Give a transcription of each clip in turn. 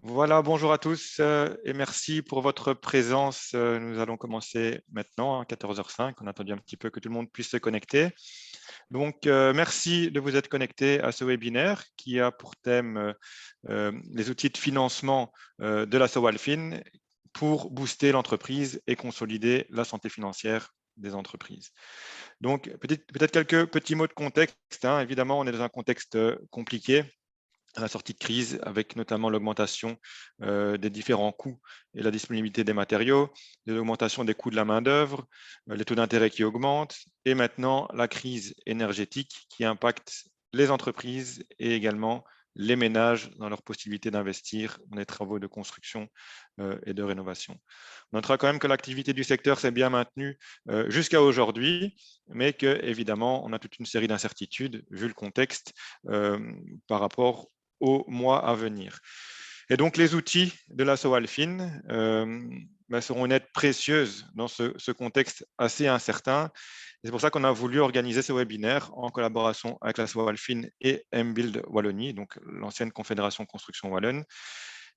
Voilà, bonjour à tous et merci pour votre présence. Nous allons commencer maintenant à 14h05. On a attendu un petit peu que tout le monde puisse se connecter. Donc, merci de vous être connectés à ce webinaire qui a pour thème les outils de financement de la Sowalfin pour booster l'entreprise et consolider la santé financière des entreprises. Donc, peut-être quelques petits mots de contexte, hein. Évidemment, on est dans un contexte compliqué à la sortie de crise, avec notamment l'augmentation des différents coûts et la disponibilité des matériaux, l'augmentation des coûts de la main-d'œuvre, les taux d'intérêt qui augmentent, et maintenant la crise énergétique qui impacte les entreprises et également les ménages dans leur possibilité d'investir dans les travaux de construction et de rénovation. On notera quand même que l'activité du secteur s'est bien maintenue jusqu'à aujourd'hui, mais que évidemment on a toute une série d'incertitudes vu le contexte par rapport aux mois à venir. Et donc, les outils de la Sowalfin seront une aide précieuse dans ce contexte assez incertain. C'est pour ça qu'on a voulu organiser ce webinaire en collaboration avec la Sowalfin et MBuild Wallonie, donc l'ancienne Confédération Construction Wallonne.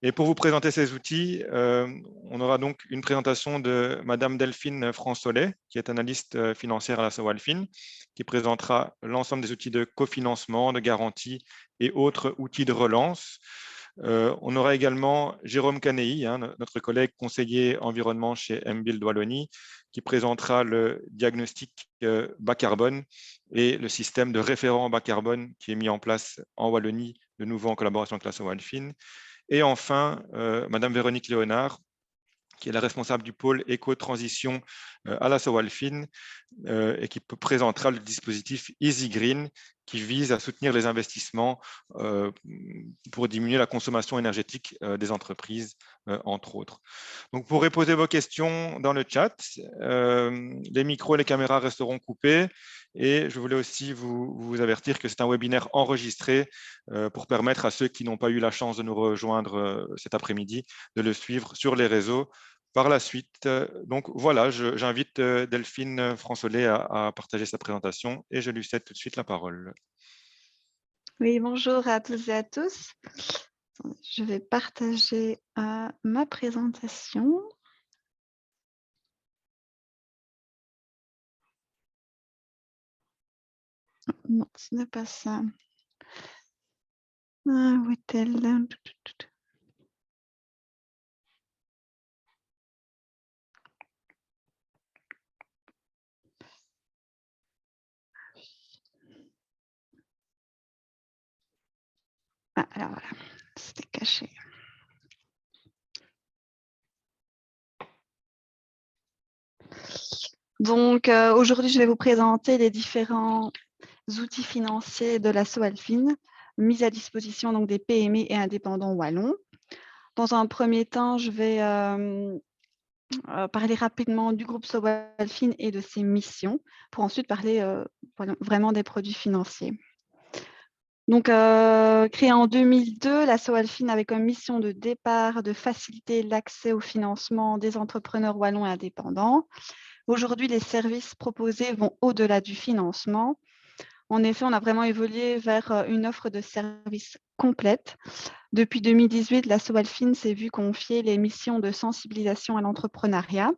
Et pour vous présenter ces outils, on aura donc une présentation de Madame Delphine Fransolet, qui est analyste financière à la Sowalfin, qui présentera l'ensemble des outils de cofinancement, de garantie et autres outils de relance. On aura également Jérôme Canei, notre collègue conseiller environnement chez MBuild Wallonie, qui présentera le diagnostic bas carbone et le système de référent bas carbone qui est mis en place en Wallonie, de nouveau en collaboration avec la Sowalfin. Et enfin, Madame Véronique Léonard, qui est la responsable du pôle éco-transition à la Sowalfin et qui présentera le dispositif Easy Green qui vise à soutenir les investissements pour diminuer la consommation énergétique des entreprises, entre autres. Donc, vous pourrez poser vos questions dans le chat. Les micros et les caméras resteront coupés. Et je voulais aussi vous avertir que c'est un webinaire enregistré pour permettre à ceux qui n'ont pas eu la chance de nous rejoindre cet après-midi de le suivre sur les réseaux par la suite. Donc voilà, j'invite Delphine Fransolet à partager sa présentation et je lui cède tout de suite la parole. Oui, bonjour à tous et à tous. Je vais partager ma présentation. Non, ce n'est pas ça. Où est-elle? Ah, alors voilà, c'était caché. Donc, aujourd'hui, je vais vous présenter les différents outils financiers de la Sowalfin mis à disposition donc, des PME et indépendants wallons. Dans un premier temps, je vais parler rapidement du groupe Sowalfin et de ses missions, pour ensuite parler vraiment des produits financiers. Donc, créée en 2002, la Sowalfin avait comme mission de départ de faciliter l'accès au financement des entrepreneurs wallons et indépendants. Aujourd'hui, les services proposés vont au-delà du financement. En effet, on a vraiment évolué vers une offre de services complète. Depuis 2018, la Sowalfin s'est vue confier les missions de sensibilisation à l'entrepreneuriat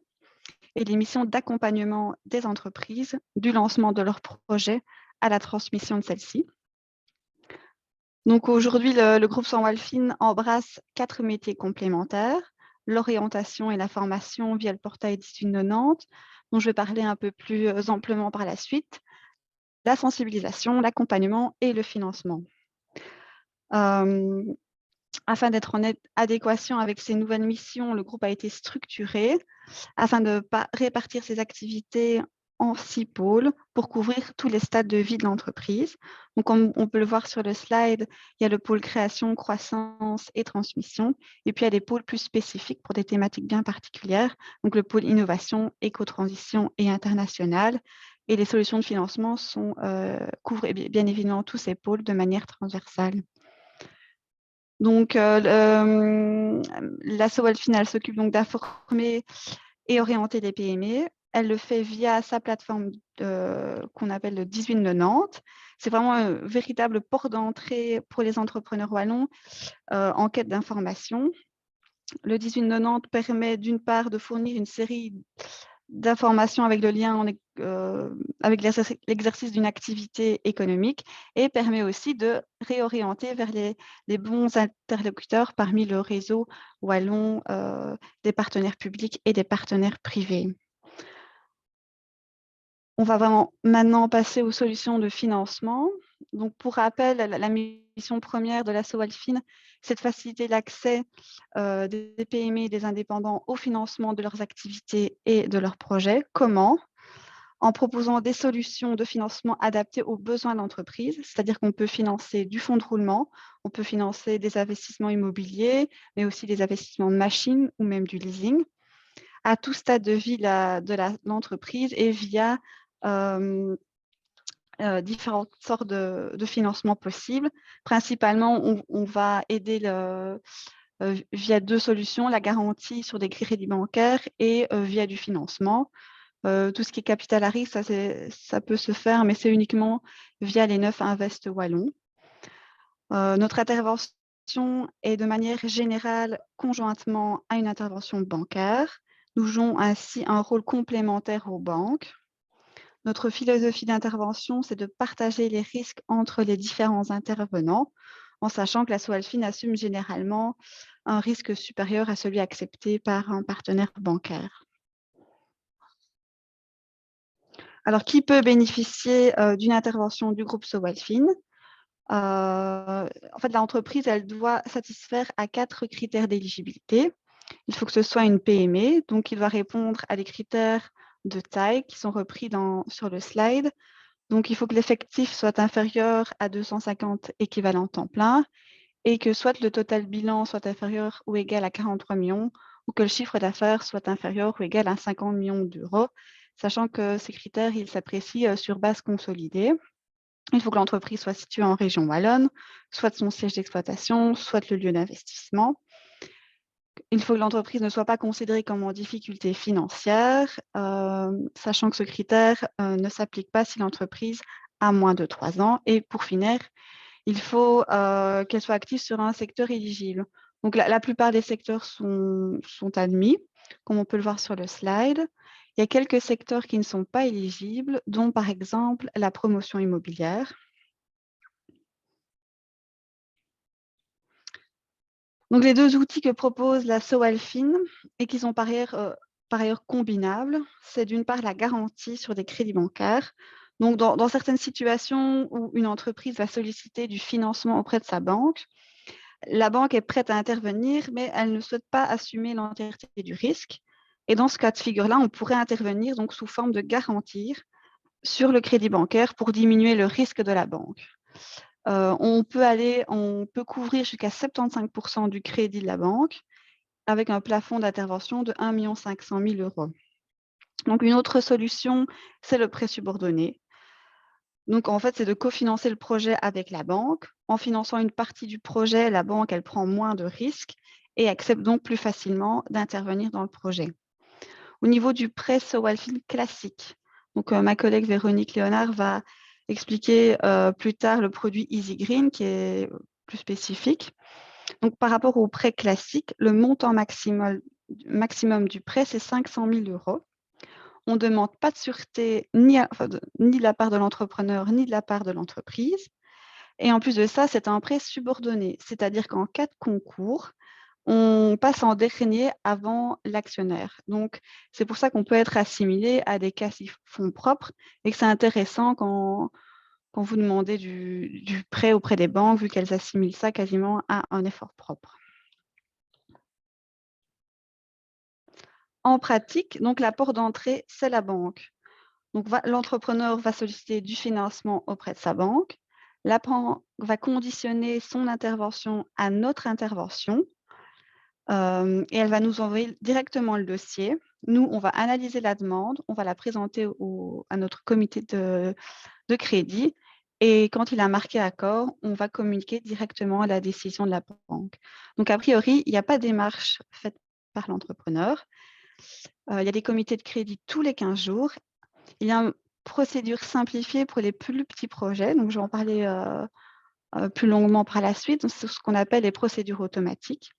et les missions d'accompagnement des entreprises, du lancement de leurs projets à la transmission de celles-ci. Donc aujourd'hui, le groupe Sowalfin embrasse 4 métiers complémentaires, l'orientation et la formation via le portail 1890, dont je vais parler un peu plus amplement par la suite, la sensibilisation, l'accompagnement et le financement. Afin d'être en adéquation avec ces nouvelles missions, le groupe a été structuré afin de répartir ses activités en 6 pôles pour couvrir tous les stades de vie de l'entreprise. Donc, comme on peut le voir sur le slide, il y a le pôle création, croissance et transmission. Et puis, il y a des pôles plus spécifiques pour des thématiques bien particulières. Donc, le pôle innovation, éco-transition et internationale. Et les solutions de financement couvrent bien évidemment tous ces pôles de manière transversale. Donc, la Sowalfin s'occupe donc d'informer et orienter les PME elle le fait via sa plateforme qu'on appelle le 1890. C'est vraiment un véritable port d'entrée pour les entrepreneurs wallons en quête d'information. Le 1890 permet d'une part de fournir une série d'informations avec le lien avec l'exercice d'une activité économique et permet aussi de réorienter vers les bons interlocuteurs parmi le réseau wallon des partenaires publics et des partenaires privés. On va vraiment maintenant passer aux solutions de financement. Donc, pour rappel, la mission première de l'asso Walfin, c'est de faciliter l'accès des PME et des indépendants au financement de leurs activités et de leurs projets. Comment? En proposant des solutions de financement adaptées aux besoins de l'entreprise, c'est-à-dire qu'on peut financer du fonds de roulement, on peut financer des investissements immobiliers, mais aussi des investissements de machines ou même du leasing, à tout stade de vie de l'entreprise et via différentes sortes de financements possibles. Principalement, on va aider via 2 solutions, la garantie sur des crédits bancaires et via du financement. Tout ce qui est capital à risque, ça peut se faire, mais c'est uniquement via les 9 Invest Wallons. Notre intervention est de manière générale conjointement à une intervention bancaire. Nous jouons ainsi un rôle complémentaire aux banques. Notre philosophie d'intervention, c'est de partager les risques entre les différents intervenants, en sachant que l'asso Walfin assume généralement un risque supérieur à celui accepté par un partenaire bancaire. Alors, qui peut bénéficier d'une intervention du groupe SoWalfin? En fait, l'entreprise, elle doit satisfaire à 4 critères d'éligibilité. Il faut que ce soit une PME, donc il doit répondre à des critères de taille qui sont repris sur le slide. Donc, il faut que l'effectif soit inférieur à 250 équivalents temps plein et que soit le total bilan soit inférieur ou égal à 43 millions ou que le chiffre d'affaires soit inférieur ou égal à 50 millions d'euros, sachant que ces critères, ils s'apprécient sur base consolidée. Il faut que l'entreprise soit située en région wallonne, soit son siège d'exploitation, soit le lieu d'investissement. Il faut que l'entreprise ne soit pas considérée comme en difficulté financière, sachant que ce critère ne s'applique pas si l'entreprise a moins de 3 ans. Et pour finir, il faut qu'elle soit active sur un secteur éligible. Donc, la plupart des secteurs sont admis, comme on peut le voir sur le slide. Il y a quelques secteurs qui ne sont pas éligibles, dont par exemple la promotion immobilière. Donc, les 2 outils que propose l'asso Walfin et qui sont par ailleurs combinables, c'est d'une part la garantie sur des crédits bancaires. Donc, dans certaines situations où une entreprise va solliciter du financement auprès de sa banque, la banque est prête à intervenir, mais elle ne souhaite pas assumer l'entièreté du risque. Et dans ce cas de figure-là, on pourrait intervenir donc sous forme de garantie sur le crédit bancaire pour diminuer le risque de la banque. On peut couvrir jusqu'à 75% du crédit de la banque avec un plafond d'intervention de 1 500 000 €. Donc, une autre solution, c'est le prêt subordonné. Donc, en fait, c'est de cofinancer le projet avec la banque. En finançant une partie du projet, la banque, elle prend moins de risques et accepte donc plus facilement d'intervenir dans le projet. Au niveau du prêt SoWalfin classique, donc ma collègue Véronique Léonard va expliquer plus tard le produit Easy Green qui est plus spécifique. Donc, par rapport au prêt classique, le montant maximum du prêt, c'est 500 000 €. On ne demande pas de sûreté ni de la part de l'entrepreneur ni de la part de l'entreprise. Et en plus de ça, c'est un prêt subordonné, c'est-à-dire qu'en cas de concours, on passe en dernier avant l'actionnaire. Donc, c'est pour ça qu'on peut être assimilé à des cas fonds propres et que c'est intéressant quand vous demandez du prêt auprès des banques, vu qu'elles assimilent ça quasiment à un effort propre. En pratique, donc la porte d'entrée, c'est la banque. Donc, l'entrepreneur va solliciter du financement auprès de sa banque. La banque va conditionner son intervention à notre intervention et elle va nous envoyer directement le dossier. Nous, on va analyser la demande, on va la présenter à notre comité de crédit et quand il a marqué accord, on va communiquer directement à la décision de la banque. Donc, a priori, il n'y a pas de démarche faite par l'entrepreneur. Il y a des comités de crédit tous les 15 jours. Il y a une procédure simplifiée pour les plus petits projets, donc je vais en parler plus longuement par la suite. C'est ce qu'on appelle les procédures automatiques.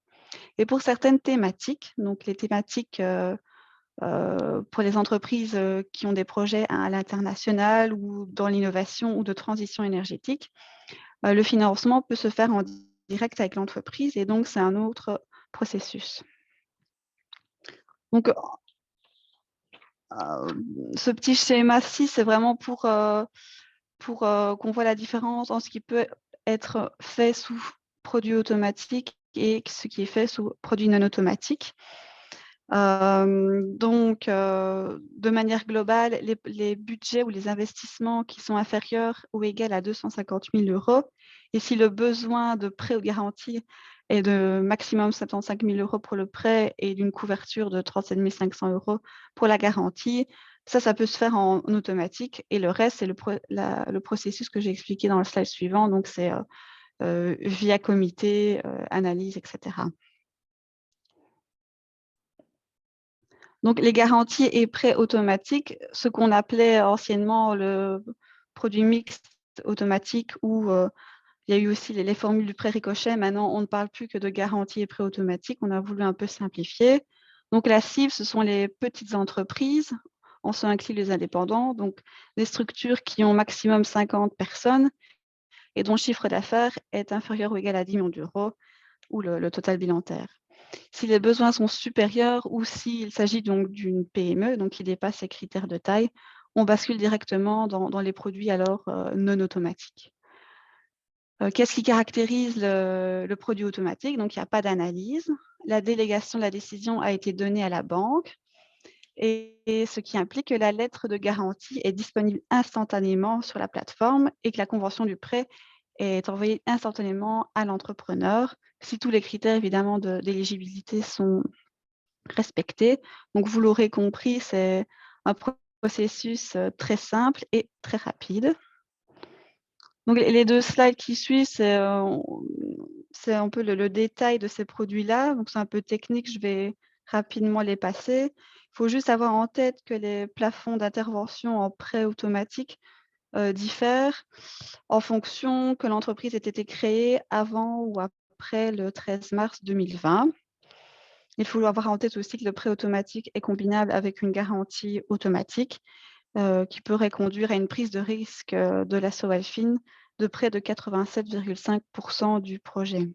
Et pour certaines thématiques, donc les thématiques pour les entreprises qui ont des projets à l'international ou dans l'innovation ou de transition énergétique, le financement peut se faire en direct avec l'entreprise et donc c'est un autre processus. Donc, ce petit schéma-ci, c'est vraiment pour qu'on voit la différence entre ce qui peut être fait sous produit automatique et ce qui est fait sous produit non automatique. Donc, de manière globale, les budgets ou les investissements qui sont inférieurs ou égaux à 250 000 €, et si le besoin de prêt ou garantie est de maximum 75 000 € pour le prêt et d'une couverture de 37 500 € pour la garantie, ça peut se faire en automatique. Et le reste, c'est le processus que j'ai expliqué dans le slide suivant. Donc, c'est via comité, analyse, etc. Donc, les garanties et prêts automatiques, ce qu'on appelait anciennement le produit mixte automatique, ou il y a eu aussi les formules du prêt ricochet. Maintenant, on ne parle plus que de garantie et prêts automatiques. On a voulu un peu simplifier. Donc, la cible, ce sont les petites entreprises, en sont inclus les indépendants, donc des structures qui ont maximum 50 personnes et dont le chiffre d'affaires est inférieur ou égal à 10 millions d'euros, ou le total bilantaire. Si les besoins sont supérieurs ou s'il s'agit donc d'une PME, donc qui dépasse ces critères de taille, on bascule directement dans les produits alors non automatiques. Qu'est-ce qui caractérise le produit automatique? Donc, il n'y a pas d'analyse. La délégation de la décision a été donnée à la banque, et ce qui implique que la lettre de garantie est disponible instantanément sur la plateforme et que la convention du prêt est envoyée instantanément à l'entrepreneur, si tous les critères évidemment d'éligibilité sont respectés. Donc, vous l'aurez compris, c'est un processus très simple et très rapide. Donc, les 2 slides qui suivent, c'est un peu le détail de ces produits-là. Donc, c'est un peu technique, je vais rapidement les passer. Il faut juste avoir en tête que les plafonds d'intervention en prêt automatique diffèrent en fonction que l'entreprise ait été créée avant ou après le 13 mars 2020. Il faut avoir en tête aussi que le prêt automatique est combinable avec une garantie automatique qui pourrait conduire à une prise de risque de la Sovalfin de près de 87,5% du projet.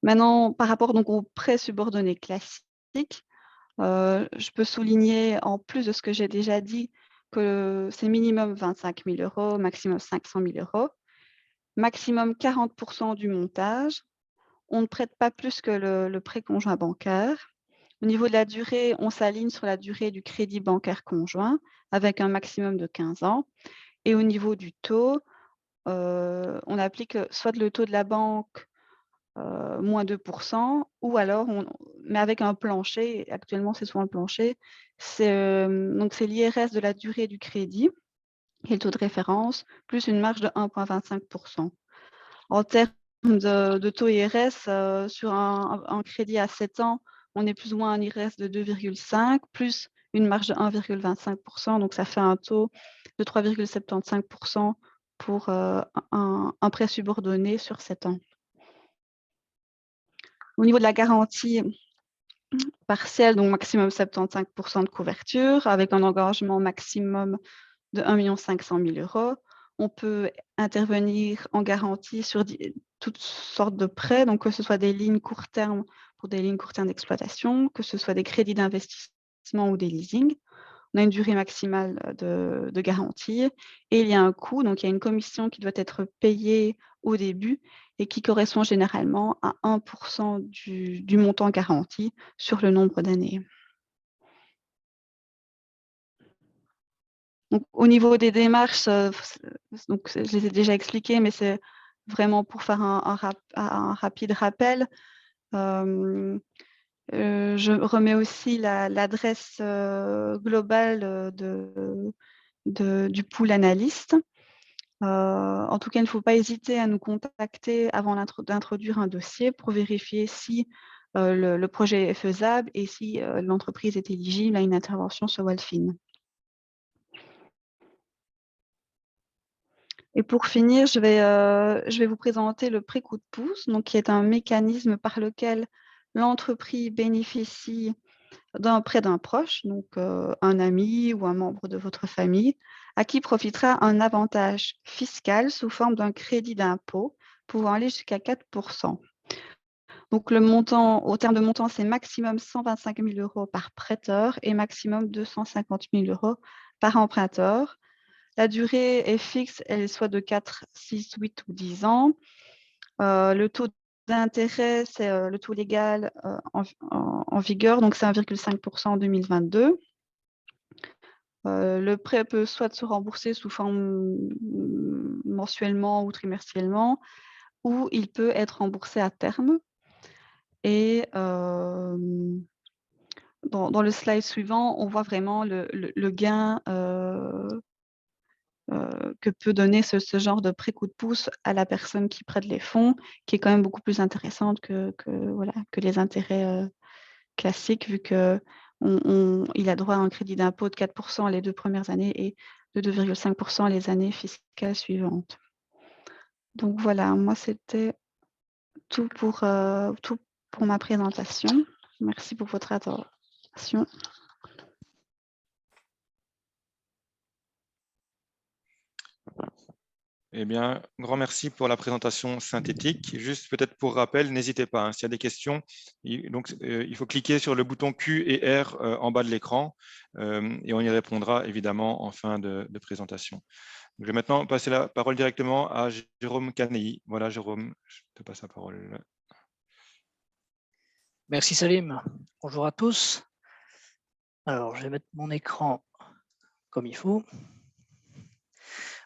Maintenant, par rapport donc aux prêts subordonnés classiques, je peux souligner, en plus de ce que j'ai déjà dit, que c'est minimum 25 000 €, maximum 500 000 €, maximum 40% du montage. On ne prête pas plus que le prêt conjoint bancaire. Au niveau de la durée, on s'aligne sur la durée du crédit bancaire conjoint avec un maximum de 15 ans. Et au niveau du taux, on applique soit le taux de la banque, moins 2%, ou alors mais avec un plancher. Actuellement, c'est souvent le plancher. Donc c'est l'IRS de la durée du crédit et le taux de référence, plus une marge de 1,25%. En termes de taux IRS, sur un crédit à 7 ans, on est plus ou moins un IRS de 2,5 plus une marge de 1,25%. Donc, ça fait un taux de 3,75% pour un prêt subordonné sur 7 ans. Au niveau de la garantie partielle, donc maximum 75% de couverture, avec un engagement maximum de 1 500 000 €. On peut intervenir en garantie sur toutes sortes de prêts, donc que ce soit des lignes court terme pour des lignes court terme d'exploitation, que ce soit des crédits d'investissement ou des leasings. On a une durée maximale de garantie et il y a un coût, donc il y a une commission qui doit être payée au début et qui correspond généralement à 1% du montant garanti sur le nombre d'années. Donc, au niveau des démarches, donc je les ai déjà expliquées, mais c'est vraiment pour faire un rapide rappel. Je remets aussi l'adresse globale du pool analyste. En tout cas, il ne faut pas hésiter à nous contacter avant d'introduire un dossier pour vérifier si le projet est faisable et si l'entreprise est éligible à une intervention sur Walfin. Et pour finir, je vais vous présenter le pré-coup de pouce, donc, qui est un mécanisme par lequel l'entreprise bénéficie d'un prêt d'un proche, donc un ami ou un membre de votre famille, à qui profitera un avantage fiscal sous forme d'un crédit d'impôt pouvant aller jusqu'à 4%. Donc le montant, au terme de montant, c'est maximum 125 000 € par prêteur et maximum 250 000 € par emprunteur. La durée est fixe, elle est soit de 4, 6, 8 ou 10 ans. Le taux d'intérêt, c'est le taux légal en vigueur, donc c'est 1,5% en 2022. Le prêt peut soit se rembourser sous forme mensuellement ou trimestriellement, ou il peut être remboursé à terme. Et dans le slide suivant, on voit vraiment le gain que peut donner ce genre de pré-coup de pouce à la personne qui prête les fonds, qui est quand même beaucoup plus intéressante que les intérêts classiques, vu qu'il a droit à un crédit d'impôt de 4% les 2 premières années et de 2,5% les années fiscales suivantes. Donc voilà, moi c'était tout pour ma présentation. Merci pour votre attention. Eh bien, grand merci pour la présentation synthétique. Juste peut-être pour rappel, n'hésitez pas, hein, s'il y a des questions, il faut cliquer sur le bouton Q et R en bas de l'écran et on y répondra évidemment en fin de présentation. Je vais maintenant passer la parole directement à Jérôme Canei. Voilà, Jérôme, je te passe la parole. Merci Salim. Bonjour à tous. Alors, je vais mettre mon écran comme il faut.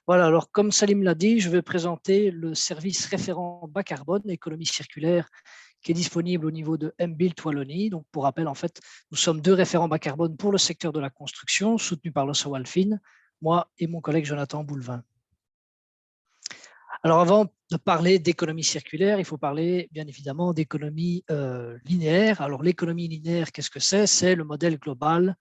Voilà, alors comme Salim l'a dit, je vais présenter le service référent bas carbone, économie circulaire, qui est disponible au niveau de MBuild Wallonie. Donc, pour rappel, en fait, nous sommes 2 référents bas carbone pour le secteur de la construction, soutenus par le Walfin, moi et mon collègue Jonathan Boulevin. Alors, avant de parler d'économie circulaire, il faut parler bien évidemment d'économie linéaire. Alors, l'économie linéaire, qu'est-ce que c'est? C'est le modèle global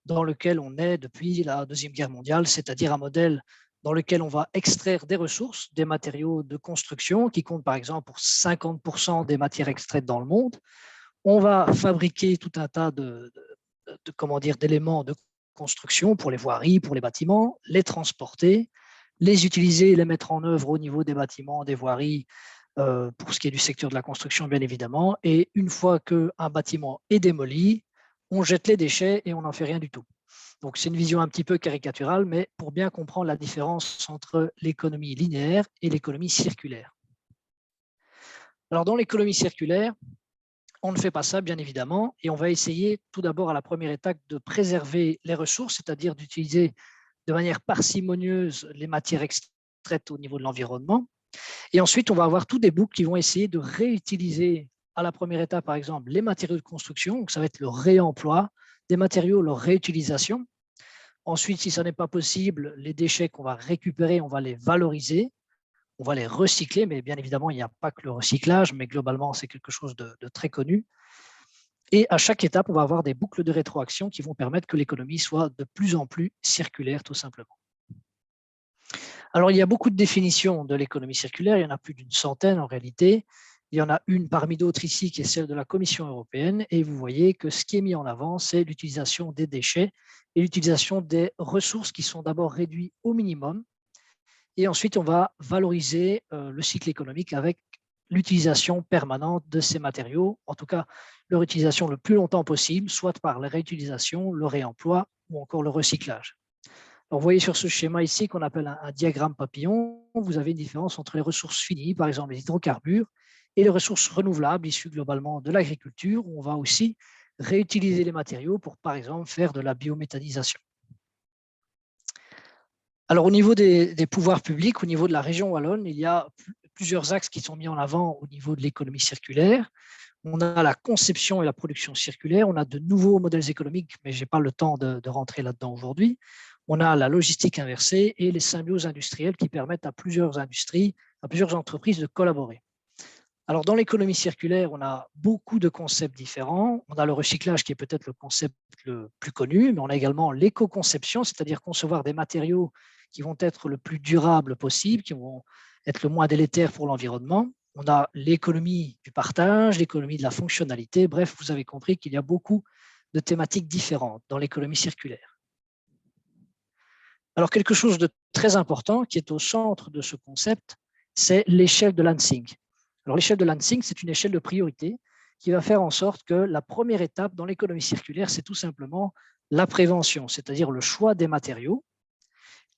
dans lequel on est depuis la Deuxième Guerre mondiale, c'est-à-dire un modèle dans lequel on va extraire des ressources, des matériaux de construction qui comptent par exemple pour 50% des matières extraites dans le monde. On va fabriquer tout un tas d'éléments de construction pour les voiries, pour les bâtiments, les transporter, les utiliser et les mettre en œuvre au niveau des bâtiments, des voiries, pour ce qui est du secteur de la construction bien évidemment. Et une fois qu'un bâtiment est démoli, on jette les déchets et on n'en fait rien du tout. Donc, c'est une vision un petit peu caricaturale, mais pour bien comprendre la différence entre l'économie linéaire et l'économie circulaire. Alors, dans l'économie circulaire, on ne fait pas ça, bien évidemment, et on va essayer tout d'abord à la première étape de préserver les ressources, c'est-à-dire d'utiliser de manière parcimonieuse les matières extraites au niveau de l'environnement. Et ensuite, on va avoir tous des boucles qui vont essayer de réutiliser à la première étape, par exemple, les matériaux de construction, donc ça va être le réemploi des matériaux, leur réutilisation. Ensuite, si ça n'est pas possible, les déchets qu'on va récupérer, on va les valoriser, on va les recycler, mais bien évidemment, il n'y a pas que le recyclage, mais globalement, c'est quelque chose de très connu. Et à chaque étape, on va avoir des boucles de rétroaction qui vont permettre que l'économie soit de plus en plus circulaire, tout simplement. Alors, il y a beaucoup de définitions de l'économie circulaire, il y en a plus d'une centaine en réalité. Il y en a une parmi d'autres ici qui est celle de la Commission européenne et vous voyez que ce qui est mis en avant, c'est l'utilisation des déchets et l'utilisation des ressources qui sont d'abord réduites au minimum et ensuite on va valoriser le cycle économique avec l'utilisation permanente de ces matériaux, en tout cas leur utilisation le plus longtemps possible, soit par la réutilisation, le réemploi ou encore le recyclage. Alors, vous voyez sur ce schéma ici qu'on appelle un diagramme papillon, vous avez une différence entre les ressources finies, par exemple les hydrocarbures, et les ressources renouvelables issues globalement de l'agriculture, où on va aussi réutiliser les matériaux pour, par exemple, faire de la biométhanisation. Alors, au niveau des pouvoirs publics, au niveau de la région wallonne, il y a plusieurs axes qui sont mis en avant au niveau de l'économie circulaire. On a la conception et la production circulaire, on a de nouveaux modèles économiques, mais je n'ai pas le temps de rentrer là-dedans aujourd'hui. On a la logistique inversée et les symbioses industrielles qui permettent à plusieurs industries, à plusieurs entreprises de collaborer. Alors, dans l'économie circulaire, on a beaucoup de concepts différents. On a le recyclage qui est peut-être le concept le plus connu, mais on a également l'éco-conception, c'est-à-dire concevoir des matériaux qui vont être le plus durables possible, qui vont être le moins délétères pour l'environnement. On a l'économie du partage, l'économie de la fonctionnalité. Bref, vous avez compris qu'il y a beaucoup de thématiques différentes dans l'économie circulaire. Alors, quelque chose de très important qui est au centre de ce concept, c'est l'échelle de Lansing. Alors, l'échelle de Lansing, c'est une échelle de priorité qui va faire en sorte que la première étape dans l'économie circulaire, c'est tout simplement la prévention, c'est-à-dire le choix des matériaux.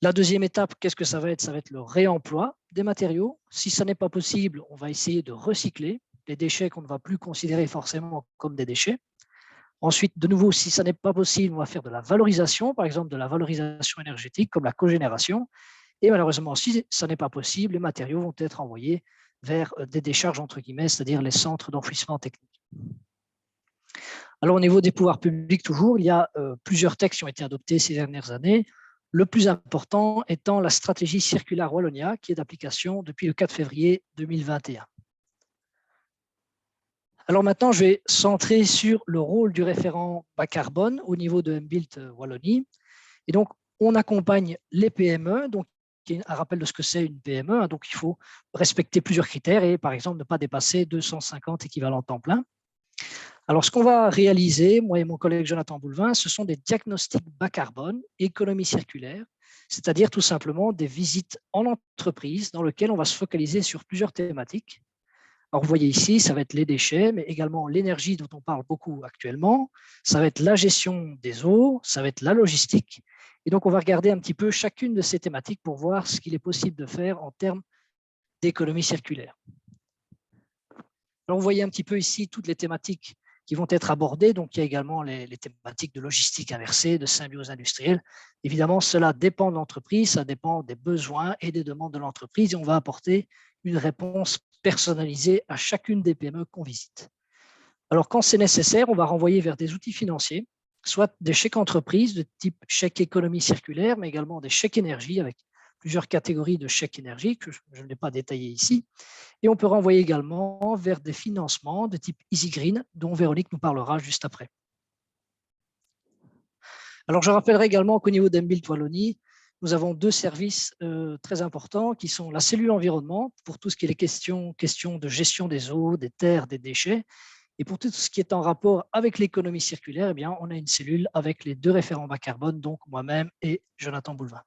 La deuxième étape, qu'est-ce que ça va être? Ça va être le réemploi des matériaux. Si ça n'est pas possible, on va essayer de recycler les déchets qu'on ne va plus considérer forcément comme des déchets. Ensuite, de nouveau, si ça n'est pas possible, on va faire de la valorisation, par exemple de la valorisation énergétique comme la cogénération. Et malheureusement, si ça n'est pas possible, les matériaux vont être envoyés vers des décharges, entre guillemets, c'est-à-dire les centres d'enfouissement technique. Alors, au niveau des pouvoirs publics, toujours, il y a plusieurs textes qui ont été adoptés ces dernières années. Le plus important étant la stratégie Circular Wallonia, qui est d'application depuis le 4 février 2021. Alors maintenant, je vais centrer sur le rôle du référent bas carbone au niveau de MBuild Wallonie. Et donc, on accompagne les PME, donc qui est un rappel de ce que c'est une PME. Donc, il faut respecter plusieurs critères et, par exemple, ne pas dépasser 250 équivalents temps plein. Alors, ce qu'on va réaliser, moi et mon collègue Jonathan Boulevin, ce sont des diagnostics bas carbone, économie circulaire, c'est-à-dire tout simplement des visites en entreprise dans lesquelles on va se focaliser sur plusieurs thématiques. Alors, vous voyez ici, ça va être les déchets, mais également l'énergie dont on parle beaucoup actuellement. Ça va être la gestion des eaux, ça va être la logistique. Et donc, on va regarder un petit peu chacune de ces thématiques pour voir ce qu'il est possible de faire en termes d'économie circulaire. Alors, vous voyez un petit peu ici toutes les thématiques qui vont être abordées. Donc, il y a également les thématiques de logistique inversée, de symbiose industrielle. Évidemment, cela dépend de l'entreprise, ça dépend des besoins et des demandes de l'entreprise et on va apporter une réponse personnalisée à chacune des PME qu'on visite. Alors, quand c'est nécessaire, on va renvoyer vers des outils financiers, soit des chèques entreprises de type chèque économie circulaire, mais également des chèques énergie avec plusieurs catégories de chèques énergie que je ne vais pas détailler ici. Et on peut renvoyer également vers des financements de type Easy Green, dont Véronique nous parlera juste après. Alors, je rappellerai également qu'au niveau d'MBuild Wallonie, nous avons deux services très importants qui sont la cellule environnement pour tout ce qui est les questions de gestion des eaux, des terres, des déchets. Et pour tout ce qui est en rapport avec l'économie circulaire, eh bien, on a une cellule avec les deux référents bas carbone, donc moi-même et Jonathan Boulevin.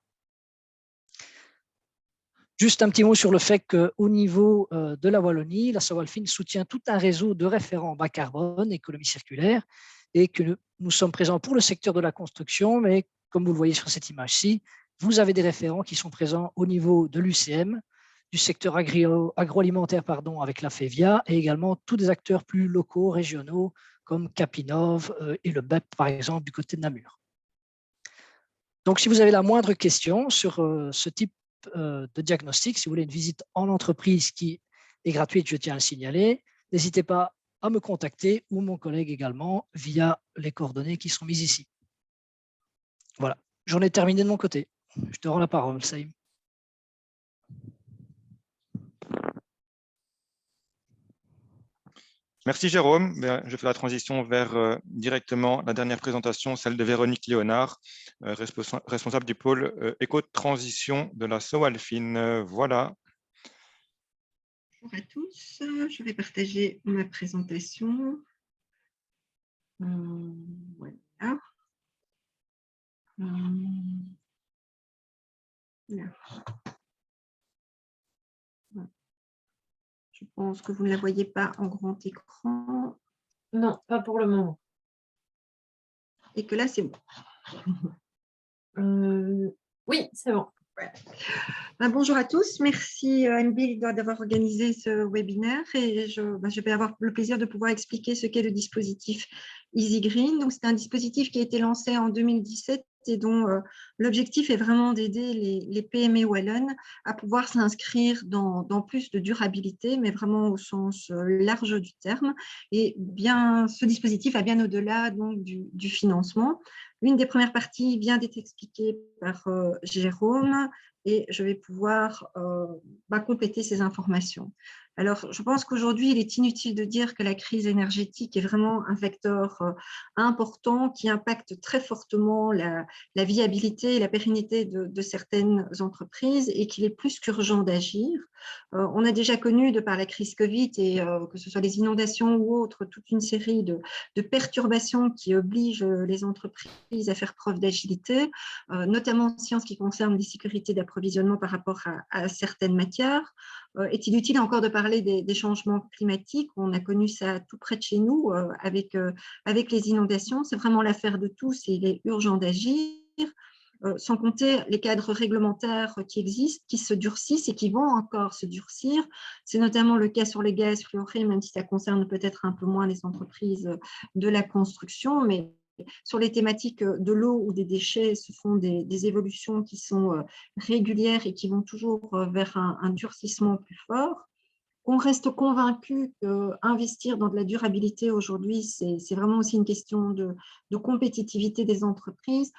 Juste un petit mot sur le fait qu'au niveau de la Wallonie, la Sawalfin soutient tout un réseau de référents bas carbone, économie circulaire, et que nous sommes présents pour le secteur de la construction, mais comme vous le voyez sur cette image-ci, vous avez des référents qui sont présents au niveau de l'UCM, du secteur agroalimentaire avec la FEVIA, et également tous des acteurs plus locaux, régionaux, comme Capinov et le BEP, par exemple, du côté de Namur. Donc, si vous avez la moindre question sur ce type de diagnostic, si vous voulez une visite en entreprise qui est gratuite, je tiens à le signaler, n'hésitez pas à me contacter ou mon collègue également via les coordonnées qui sont mises ici. Voilà, j'en ai terminé de mon côté. Je te rends la parole, Saïm. Merci Jérôme. Je fais la transition vers directement la dernière présentation, celle de Véronique Léonard, responsable du pôle éco-transition de la Sawalfin. Voilà. Bonjour à tous, je vais partager ma présentation. Voilà. Là. Je pense que vous ne la voyez pas en grand écran. Non, pas pour le moment. Et que là, c'est bon. Oui, c'est bon. Ouais. Bonjour à tous, merci MBuild d'avoir organisé ce webinaire et je vais avoir le plaisir de pouvoir expliquer ce qu'est le dispositif Easy Green. Donc, c'est un dispositif qui a été lancé en 2017 et dont l'objectif est vraiment d'aider les PME wallonnes à pouvoir s'inscrire dans plus de durabilité, mais vraiment au sens large du terme. Et bien, ce dispositif va bien au-delà donc du financement. Une des premières parties vient d'être expliquée par Jérôme et je vais pouvoir compléter ces informations. Alors, je pense qu'aujourd'hui, il est inutile de dire que la crise énergétique est vraiment un facteur important qui impacte très fortement la viabilité et la pérennité de certaines entreprises et qu'il est plus qu'urgent d'agir. On a déjà connu, de par la crise Covid, et que ce soit les inondations ou autres, toute une série de perturbations qui obligent les entreprises à faire preuve d'agilité, notamment en ce qui concerne les sécurités d'approvisionnement par rapport à certaines matières. Est-il utile encore de parler des changements climatiques? On a connu ça tout près de chez nous avec les inondations. C'est vraiment l'affaire de tous et il est urgent d'agir. Sans compter les cadres réglementaires qui existent, qui se durcissent et qui vont encore se durcir. C'est notamment le cas sur les gaz fluorés, même si ça concerne peut-être un peu moins les entreprises de la construction, mais sur les thématiques de l'eau ou des déchets, ce sont des évolutions qui sont régulières et qui vont toujours vers un durcissement plus fort. On reste convaincu qu'investir dans de la durabilité aujourd'hui, c'est vraiment aussi une question de compétitivité des entreprises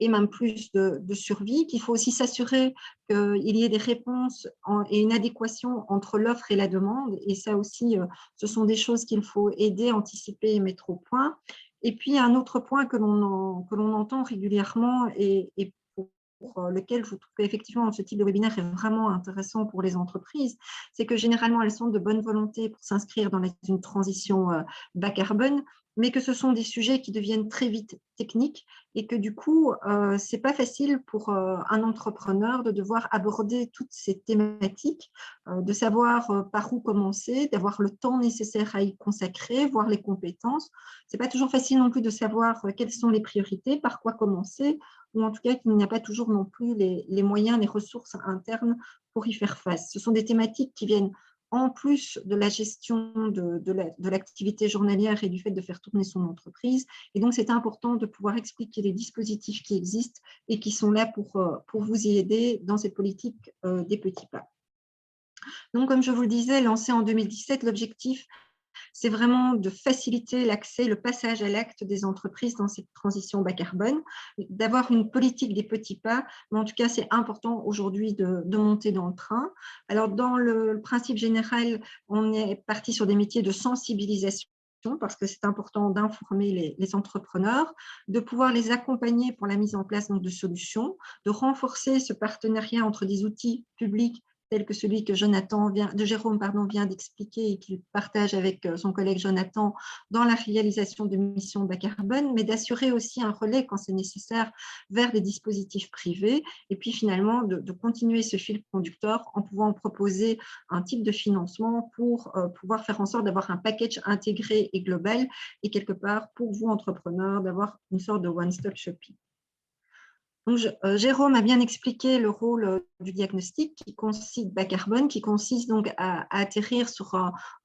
et même plus de survie, qu'il faut aussi s'assurer qu'il y ait des réponses et une adéquation entre l'offre et la demande. Et ça aussi, ce sont des choses qu'il faut aider, anticiper et mettre au point. Et puis, un autre point que l'on entend régulièrement et pour lequel je trouve qu'effectivement ce type de webinaire est vraiment intéressant pour les entreprises, c'est que généralement elles sont de bonne volonté pour s'inscrire dans une transition bas carbone, mais que ce sont des sujets qui deviennent très vite techniques et que du coup, ce n'est pas facile pour un entrepreneur de devoir aborder toutes ces thématiques, de savoir par où commencer, d'avoir le temps nécessaire à y consacrer, voir les compétences. Ce n'est pas toujours facile non plus de savoir quelles sont les priorités, par quoi commencer, ou en tout cas qu'il n'y a pas toujours non plus les moyens, les ressources internes pour y faire face. Ce sont des thématiques qui viennent en plus de la gestion de l'activité journalière et du fait de faire tourner son entreprise. Et donc, c'est important de pouvoir expliquer les dispositifs qui existent et qui sont là pour vous y aider dans cette politique des petits pas. Donc, comme je vous le disais, lancé en 2017, l'objectif, c'est vraiment de faciliter l'accès, le passage à l'acte des entreprises dans cette transition bas carbone, d'avoir une politique des petits pas, mais en tout cas, c'est important aujourd'hui de monter dans le train. Alors, dans le principe général, on est parti sur des métiers de sensibilisation, parce que c'est important d'informer les entrepreneurs, de pouvoir les accompagner pour la mise en place donc, de solutions, de renforcer ce partenariat entre des outils publics tel que celui que Jérôme vient d'expliquer et qu'il partage avec son collègue Jonathan dans la réalisation de missions bas carbone, mais d'assurer aussi un relais quand c'est nécessaire vers des dispositifs privés et puis finalement de continuer ce fil conducteur en pouvant proposer un type de financement pour pouvoir faire en sorte d'avoir un package intégré et global et quelque part pour vous entrepreneurs d'avoir une sorte de one-stop shopping. Donc, Jérôme a bien expliqué le rôle du diagnostic qui consiste bas carbone, qui consiste donc à atterrir sur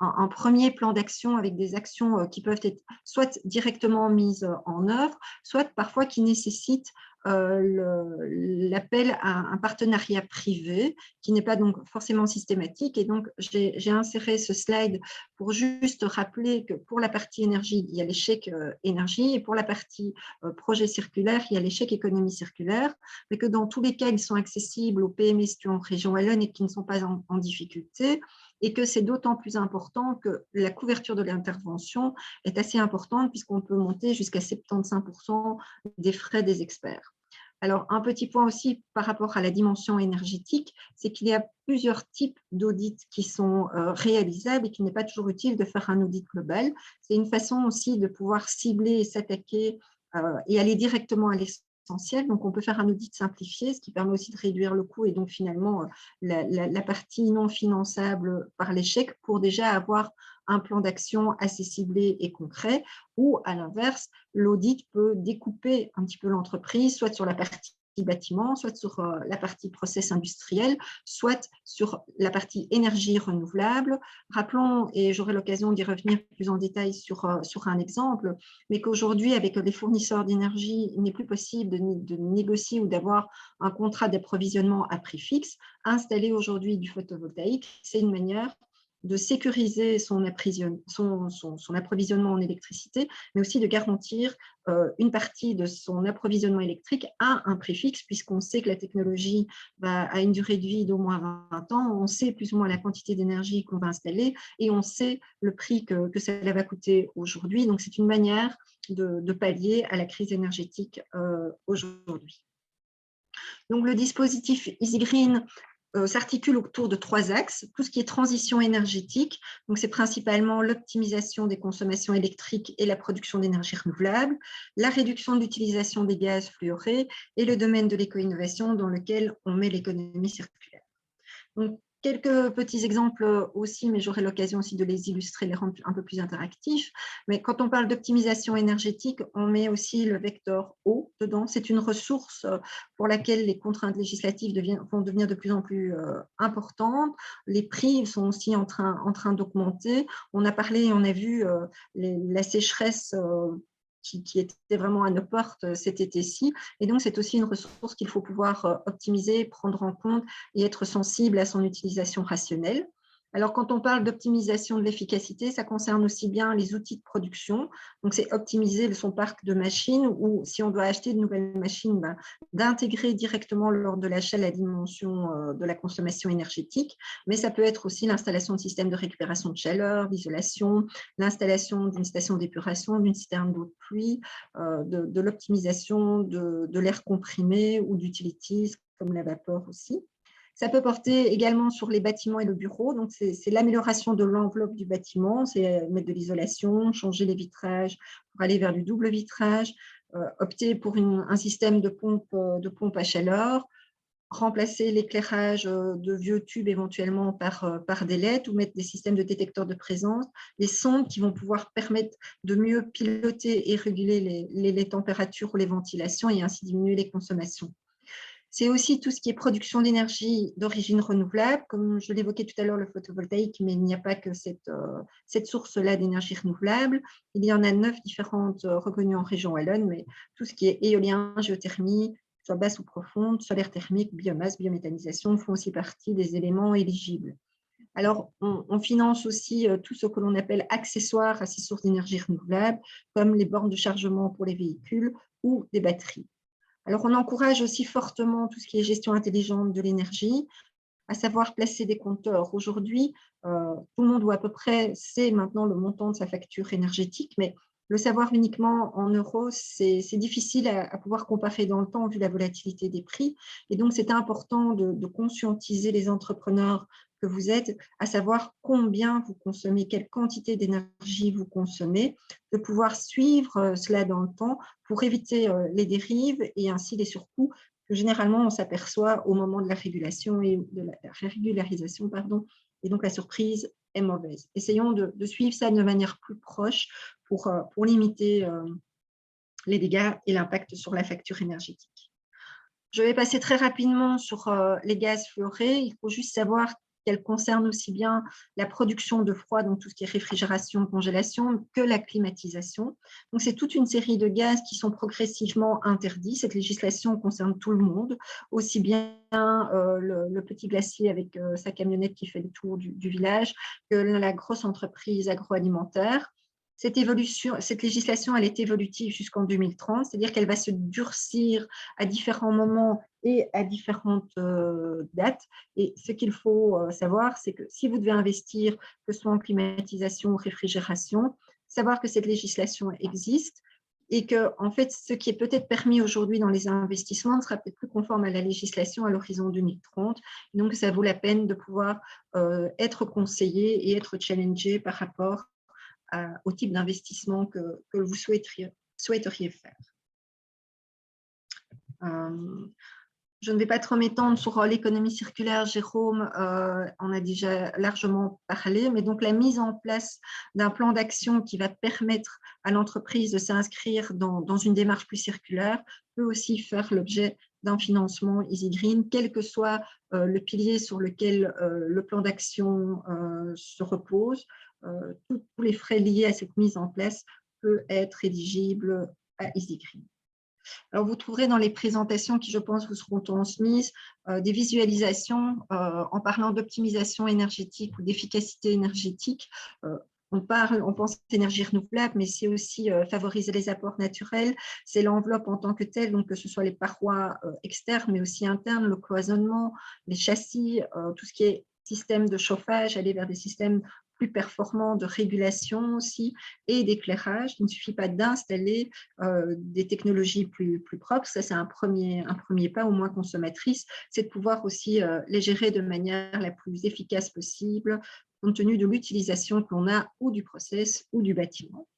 un premier plan d'action avec des actions qui peuvent être soit directement mises en œuvre, soit parfois qui nécessitent l'appel à un partenariat privé qui n'est pas donc forcément systématique. Et donc, j'ai inséré ce slide pour juste rappeler que pour la partie énergie, il y a les chèques énergie et pour la partie projet circulaire, il y a les chèques économie circulaire, mais que dans tous les cas, ils sont accessibles aux PME situées en région wallonne et qui ne sont pas en difficulté et que c'est d'autant plus important que la couverture de l'intervention est assez importante puisqu'on peut monter jusqu'à 75% des frais des experts. Alors, un petit point aussi par rapport à la dimension énergétique, c'est qu'il y a plusieurs types d'audits qui sont réalisables et qu'il n'est pas toujours utile de faire un audit global. C'est une façon aussi de pouvoir cibler et s'attaquer et aller directement à l'essentiel. Donc, on peut faire un audit simplifié, ce qui permet aussi de réduire le coût et donc finalement la partie non finançable par l'échec pour déjà avoir un plan d'action assez ciblé et concret, ou à l'inverse, l'audit peut découper un petit peu l'entreprise, soit sur la partie bâtiment, soit sur la partie process industriel, soit sur la partie énergie renouvelable. Rappelons, et j'aurai l'occasion d'y revenir plus en détail sur un exemple, mais qu'aujourd'hui, avec les fournisseurs d'énergie, il n'est plus possible de négocier ou d'avoir un contrat d'approvisionnement à prix fixe. Installer aujourd'hui du photovoltaïque, c'est une manière de sécuriser son approvisionnement en électricité, mais aussi de garantir une partie de son approvisionnement électrique à un prix fixe, puisqu'on sait que la technologie a une durée de vie d'au moins 20 ans, on sait plus ou moins la quantité d'énergie qu'on va installer et on sait le prix que ça va coûter aujourd'hui. Donc, c'est une manière de pallier à la crise énergétique aujourd'hui. Donc, le dispositif EasyGreen s'articule autour de 3 axes. Tout ce qui est transition énergétique, donc c'est principalement l'optimisation des consommations électriques et la production d'énergie renouvelable, la réduction de l'utilisation des gaz fluorés et le domaine de l'éco-innovation dans lequel on met l'économie circulaire. Donc, quelques petits exemples aussi, mais j'aurai l'occasion aussi de les illustrer, les rendre un peu plus interactifs. Mais quand on parle d'optimisation énergétique, on met aussi le vecteur eau dedans. C'est une ressource pour laquelle les contraintes législatives vont devenir de plus en plus importantes. Les prix sont aussi en train d'augmenter. On a parlé, on a vu la sécheresse qui était vraiment à nos portes cet été-ci. Et donc, c'est aussi une ressource qu'il faut pouvoir optimiser, prendre en compte et être sensible à son utilisation rationnelle. Alors, quand on parle d'optimisation de l'efficacité, ça concerne aussi bien les outils de production. Donc, c'est optimiser son parc de machines ou si on doit acheter de nouvelles machines, d'intégrer directement lors de l'achat la dimension de la consommation énergétique. Mais ça peut être aussi l'installation de systèmes de récupération de chaleur, d'isolation, l'installation d'une station d'épuration, d'une citerne d'eau de pluie, de l'optimisation de l'air comprimé ou d'utilities comme la vapeur aussi. Ça peut porter également sur les bâtiments et le bureau. Donc, c'est l'amélioration de l'enveloppe du bâtiment, c'est mettre de l'isolation, changer les vitrages pour aller vers du double vitrage, opter pour un système de pompe à chaleur, remplacer l'éclairage de vieux tubes éventuellement par des LED ou mettre des systèmes de détecteurs de présence, des sondes qui vont pouvoir permettre de mieux piloter et réguler les températures ou les ventilations et ainsi diminuer les consommations. C'est aussi tout ce qui est production d'énergie d'origine renouvelable, comme je l'évoquais tout à l'heure, le photovoltaïque, mais il n'y a pas que cette source-là d'énergie renouvelable. Il y en a 9 différentes reconnues en région wallonne, mais tout ce qui est éolien, géothermie, soit basse ou profonde, solaire thermique, biomasse, biométhanisation, font aussi partie des éléments éligibles. Alors, on finance aussi tout ce que l'on appelle accessoires à ces sources d'énergie renouvelable, comme les bornes de chargement pour les véhicules ou des batteries. Alors, on encourage aussi fortement tout ce qui est gestion intelligente de l'énergie, à savoir placer des compteurs. Aujourd'hui, tout le monde ou à peu près sait maintenant le montant de sa facture énergétique, mais le savoir uniquement en euros, c'est difficile à pouvoir comparer dans le temps vu la volatilité des prix. Et donc, c'est important de conscientiser les entrepreneurs que vous êtes, à savoir combien vous consommez, quelle quantité d'énergie vous consommez, de pouvoir suivre cela dans le temps pour éviter les dérives et ainsi les surcoûts que généralement on s'aperçoit au moment de la régulation et de la régularisation, pardon, et donc la surprise est mauvaise. Essayons de suivre ça de manière plus proche pour limiter les dégâts et l'impact sur la facture énergétique. Je vais passer très rapidement sur les gaz fluorés. Il faut juste savoir qu'elle concerne aussi bien la production de froid, donc tout ce qui est réfrigération, congélation, que la climatisation. Donc, c'est toute une série de gaz qui sont progressivement interdits. Cette législation concerne tout le monde, aussi bien le petit glacier avec sa camionnette qui fait le tour du village que la grosse entreprise agroalimentaire. Cette législation, elle est évolutive jusqu'en 2030, c'est-à-dire qu'elle va se durcir à différents moments et à différentes dates. Et ce qu'il faut savoir, c'est que si vous devez investir, que ce soit en climatisation ou réfrigération, savoir que cette législation existe et que, en fait, ce qui est peut-être permis aujourd'hui dans les investissements ne sera peut-être plus conforme à la législation à l'horizon 2030. Et donc, ça vaut la peine de pouvoir être conseillé et être challengé par rapport au type d'investissement que vous souhaiteriez faire. Je ne vais pas trop m'étendre sur l'économie circulaire, Jérôme en a déjà largement parlé, mais donc la mise en place d'un plan d'action qui va permettre à l'entreprise de s'inscrire dans une démarche plus circulaire peut aussi faire l'objet d'un financement EasyGreen, quel que soit le pilier sur lequel le plan d'action se repose. Tous les frais liés à cette mise en place peuvent être éligibles à EasyGreen. Alors, vous trouverez dans les présentations qui, je pense, vous seront transmises, des visualisations en parlant d'optimisation énergétique ou d'efficacité énergétique. On pense énergie renouvelable, mais c'est aussi favoriser les apports naturels. C'est l'enveloppe en tant que telle, donc que ce soit les parois externes, mais aussi internes, le cloisonnement, les châssis, tout ce qui est système de chauffage, aller vers des systèmes plus performants de régulation aussi et d'éclairage. Il ne suffit pas d'installer des technologies plus propres. Ça, c'est un premier pas, au moins consommatrice, c'est de pouvoir aussi les gérer de manière la plus efficace possible, compte tenu de l'utilisation que l'on a ou du process ou du bâtiment.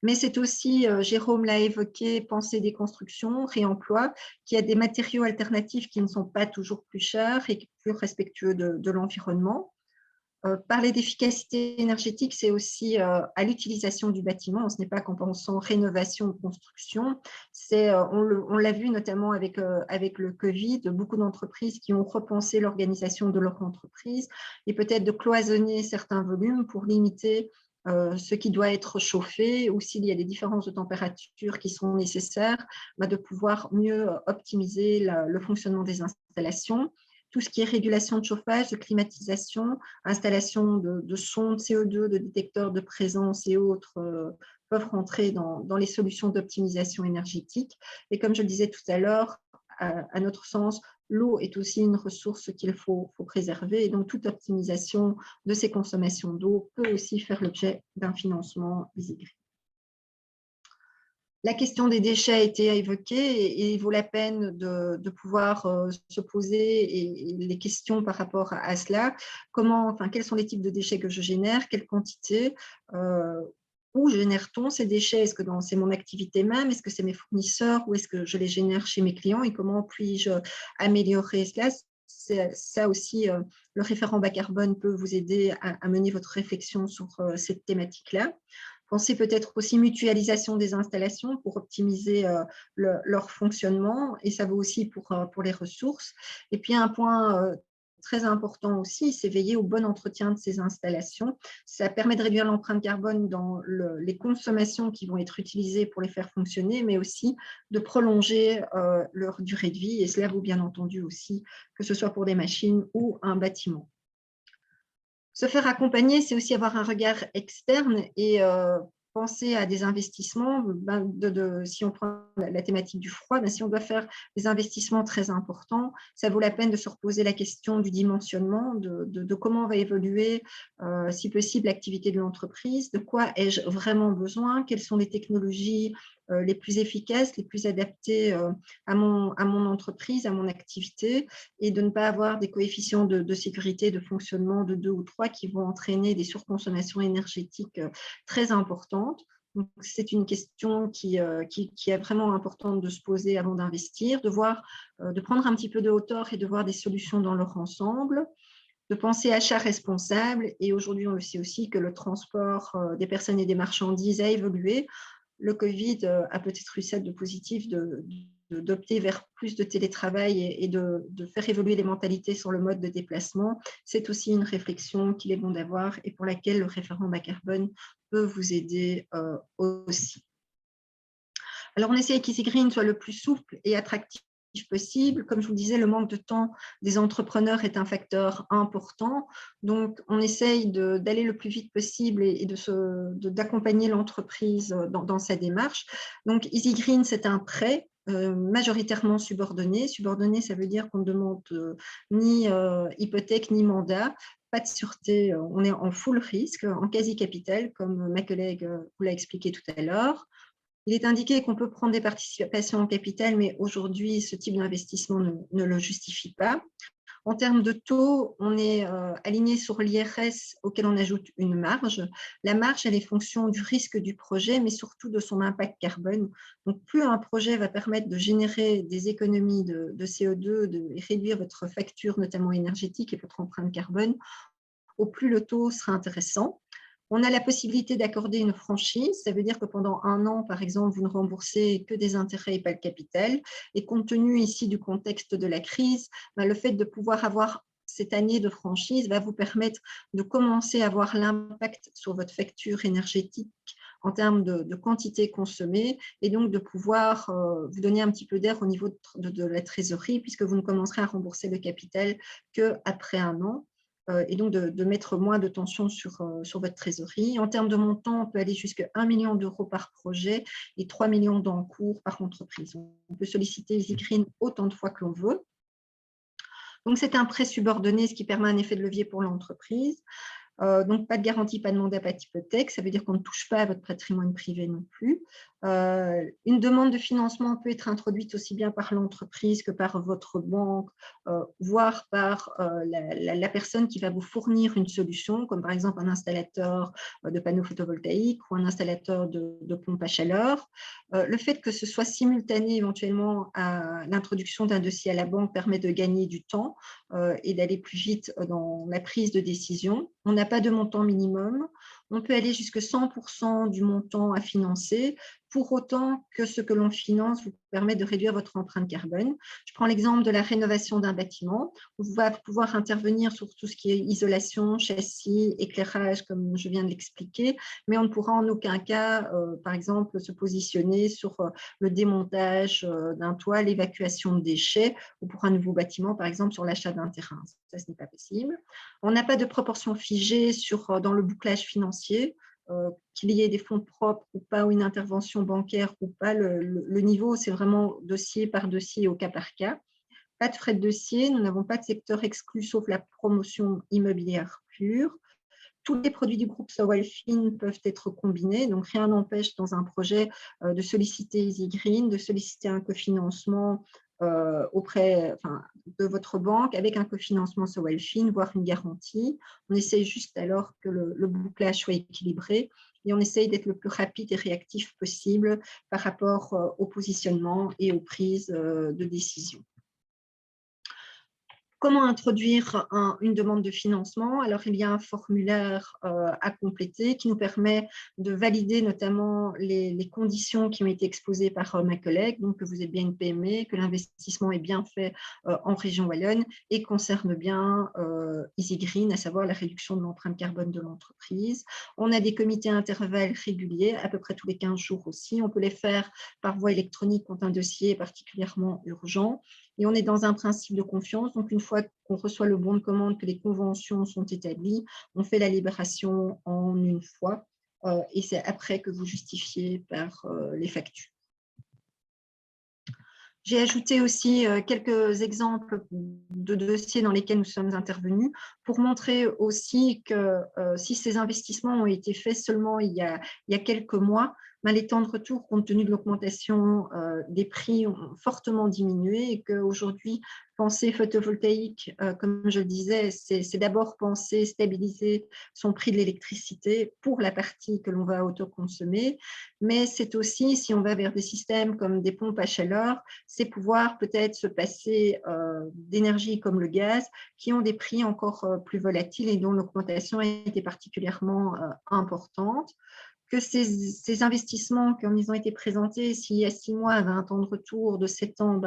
Mais c'est aussi, Jérôme l'a évoqué, penser des constructions, réemploi, qu'il y a des matériaux alternatifs qui ne sont pas toujours plus chers et plus respectueux de l'environnement. Parler d'efficacité énergétique, c'est aussi à l'utilisation du bâtiment. Ce n'est pas qu'en pensant rénovation ou construction. On l'a vu notamment avec le Covid, beaucoup d'entreprises qui ont repensé l'organisation de leur entreprise et peut-être de cloisonner certains volumes pour limiter ce qui doit être chauffé, ou s'il y a des différences de température qui sont nécessaires, de pouvoir mieux optimiser le fonctionnement des installations. Tout ce qui est régulation de chauffage, de climatisation, installation de sondes CO2, de détecteurs de présence et autres peuvent rentrer dans les solutions d'optimisation énergétique. Et comme je le disais tout à l'heure, à notre sens, l'eau est aussi une ressource qu'il faut préserver. Et donc, toute optimisation de ces consommations d'eau peut aussi faire l'objet d'un financement EasyGreen. La question des déchets a été évoquée et il vaut la peine de pouvoir se poser et les questions par rapport à cela. Quels sont les types de déchets que je génère, quelle quantité, où génère-t-on ces déchets? Est-ce que c'est mon activité même? Est-ce que c'est mes fournisseurs? Ou est-ce que je les génère chez mes clients? Et comment puis-je améliorer cela? Ça aussi, le référent bas carbone peut vous aider à mener votre réflexion sur cette thématique-là. Pensez peut-être aussi mutualisation des installations pour optimiser leur fonctionnement, et ça vaut aussi pour les ressources. Et puis un point très important aussi, c'est veiller au bon entretien de ces installations. Ça permet de réduire l'empreinte carbone dans les consommations qui vont être utilisées pour les faire fonctionner, mais aussi de prolonger leur durée de vie, et cela vaut bien entendu aussi que ce soit pour des machines ou un bâtiment. Se faire accompagner, c'est aussi avoir un regard externe et penser à des investissements. Si on prend la thématique du froid, si on doit faire des investissements très importants, ça vaut la peine de se reposer la question du dimensionnement, de comment va évoluer, si possible, l'activité de l'entreprise, de quoi ai-je vraiment besoin, quelles sont les technologies les plus efficaces, les plus adaptées à mon entreprise, à mon activité, et de ne pas avoir des coefficients de sécurité, de fonctionnement de 2 ou 3 qui vont entraîner des surconsommations énergétiques très importantes. Donc, c'est une question qui est vraiment importante de se poser avant d'investir, de prendre un petit peu de hauteur et de voir des solutions dans leur ensemble, de penser achat responsable. Et aujourd'hui, on le sait aussi que le transport des personnes et des marchandises a évolué. Le Covid a peut-être eu ça de positif, d'opter vers plus de télétravail et de faire évoluer les mentalités sur le mode de déplacement. C'est aussi une réflexion qu'il est bon d'avoir et pour laquelle le référent bas carbone peut vous aider aussi. Alors, on essaie qu'EasyGreen soit le plus souple et attractif possible. Comme je vous disais, le manque de temps des entrepreneurs est un facteur important. Donc, on essaye d'aller le plus vite possible et d'accompagner l'entreprise dans sa démarche. Donc, EasyGreen, c'est un prêt majoritairement subordonné. Subordonné, ça veut dire qu'on ne demande ni hypothèque ni mandat. Pas de sûreté, on est en full risque, en quasi-capital, comme ma collègue vous l'a expliqué tout à l'heure. Il est indiqué qu'on peut prendre des participations en capital, mais aujourd'hui, ce type d'investissement ne le justifie pas. En termes de taux, on est aligné sur l'IRS auquel on ajoute une marge. La marge, elle est fonction du risque du projet, mais surtout de son impact carbone. Donc, plus un projet va permettre de générer des économies de CO2 et réduire votre facture, notamment énergétique, et votre empreinte carbone, au plus le taux sera intéressant. On a la possibilité d'accorder une franchise, ça veut dire que pendant 1 an, par exemple, vous ne remboursez que des intérêts et pas le capital. Et compte tenu ici du contexte de la crise, le fait de pouvoir avoir cette année de franchise va vous permettre de commencer à voir l'impact sur votre facture énergétique en termes de quantité consommée et donc de pouvoir vous donner un petit peu d'air au niveau de la trésorerie puisque vous ne commencerez à rembourser le capital qu'après un an. Et donc de mettre moins de tension sur votre trésorerie. En termes de montant, on peut aller jusqu'à 1 million d'euros par projet et 3 millions d'encours par entreprise. On peut solliciter EasyGreen autant de fois que l'on veut. Donc, c'est un prêt subordonné, ce qui permet un effet de levier pour l'entreprise. Donc, pas de garantie, pas de mandat, pas d'hypothèque. Ça veut dire qu'on ne touche pas à votre patrimoine privé non plus. Une demande de financement peut être introduite aussi bien par l'entreprise que par votre banque, voire par la personne qui va vous fournir une solution, comme par exemple un installateur de panneaux photovoltaïques ou un installateur de pompe à chaleur. Le fait que ce soit simultané éventuellement à l'introduction d'un dossier à la banque permet de gagner du temps et d'aller plus vite dans la prise de décision. On n'a pas de montant minimum. On peut aller jusqu'à 100% du montant à financer, pour autant que ce que l'on finance vous permet de réduire votre empreinte carbone. Je prends l'exemple de la rénovation d'un bâtiment. On va pouvoir intervenir sur tout ce qui est isolation, châssis, éclairage, comme je viens de l'expliquer, mais on ne pourra en aucun cas, par exemple, se positionner sur le démontage d'un toit, l'évacuation de déchets, ou pour un nouveau bâtiment, par exemple, sur l'achat d'un terrain. Ça, ce n'est pas possible. On n'a pas de proportion figée dans le bouclage financier. Qu'il y ait des fonds propres ou pas, ou une intervention bancaire ou pas, le niveau, c'est vraiment dossier par dossier au cas par cas. Pas de frais de dossier, nous n'avons pas de secteur exclu sauf la promotion immobilière pure. Tous les produits du groupe Sawalfin peuvent être combinés, donc rien n'empêche dans un projet de solliciter EasyGreen, de solliciter un cofinancement auprès de votre banque avec un cofinancement Sawalfin, voire une garantie. On essaye juste alors que le bouclage soit équilibré et on essaye d'être le plus rapide et réactif possible par rapport au positionnement et aux prises de décision. Comment introduire une demande de financement? Alors, il y a un formulaire à compléter qui nous permet de valider notamment les conditions qui ont été exposées par ma collègue, donc que vous êtes bien une PME, que l'investissement est bien fait en région Wallonne et concerne bien EasyGreen, à savoir la réduction de l'empreinte carbone de l'entreprise. On a des comités intervalles réguliers, à peu près tous les 15 jours aussi. On peut les faire par voie électronique quand un dossier est particulièrement urgent. Et on est dans un principe de confiance. Donc, une fois qu'on reçoit le bon de commande, que les conventions sont établies, on fait la libération en une fois. Et c'est après que vous justifiez par les factures. J'ai ajouté aussi quelques exemples de dossiers dans lesquels nous sommes intervenus pour montrer aussi que si ces investissements ont été faits seulement il y a quelques mois, les temps de retour, compte tenu de l'augmentation des prix, ont fortement diminué et qu'aujourd'hui, penser photovoltaïque, comme je le disais, c'est d'abord penser stabiliser son prix de l'électricité pour la partie que l'on va autoconsommer, mais c'est aussi, si on va vers des systèmes comme des pompes à chaleur, c'est pouvoir peut-être se passer d'énergie comme le gaz, qui ont des prix encore plus volatiles et dont l'augmentation a été particulièrement importante. Que ces investissements, comme ils ont été présentés, s'il y a 6 mois, avaient un temps de retour de 7 ans,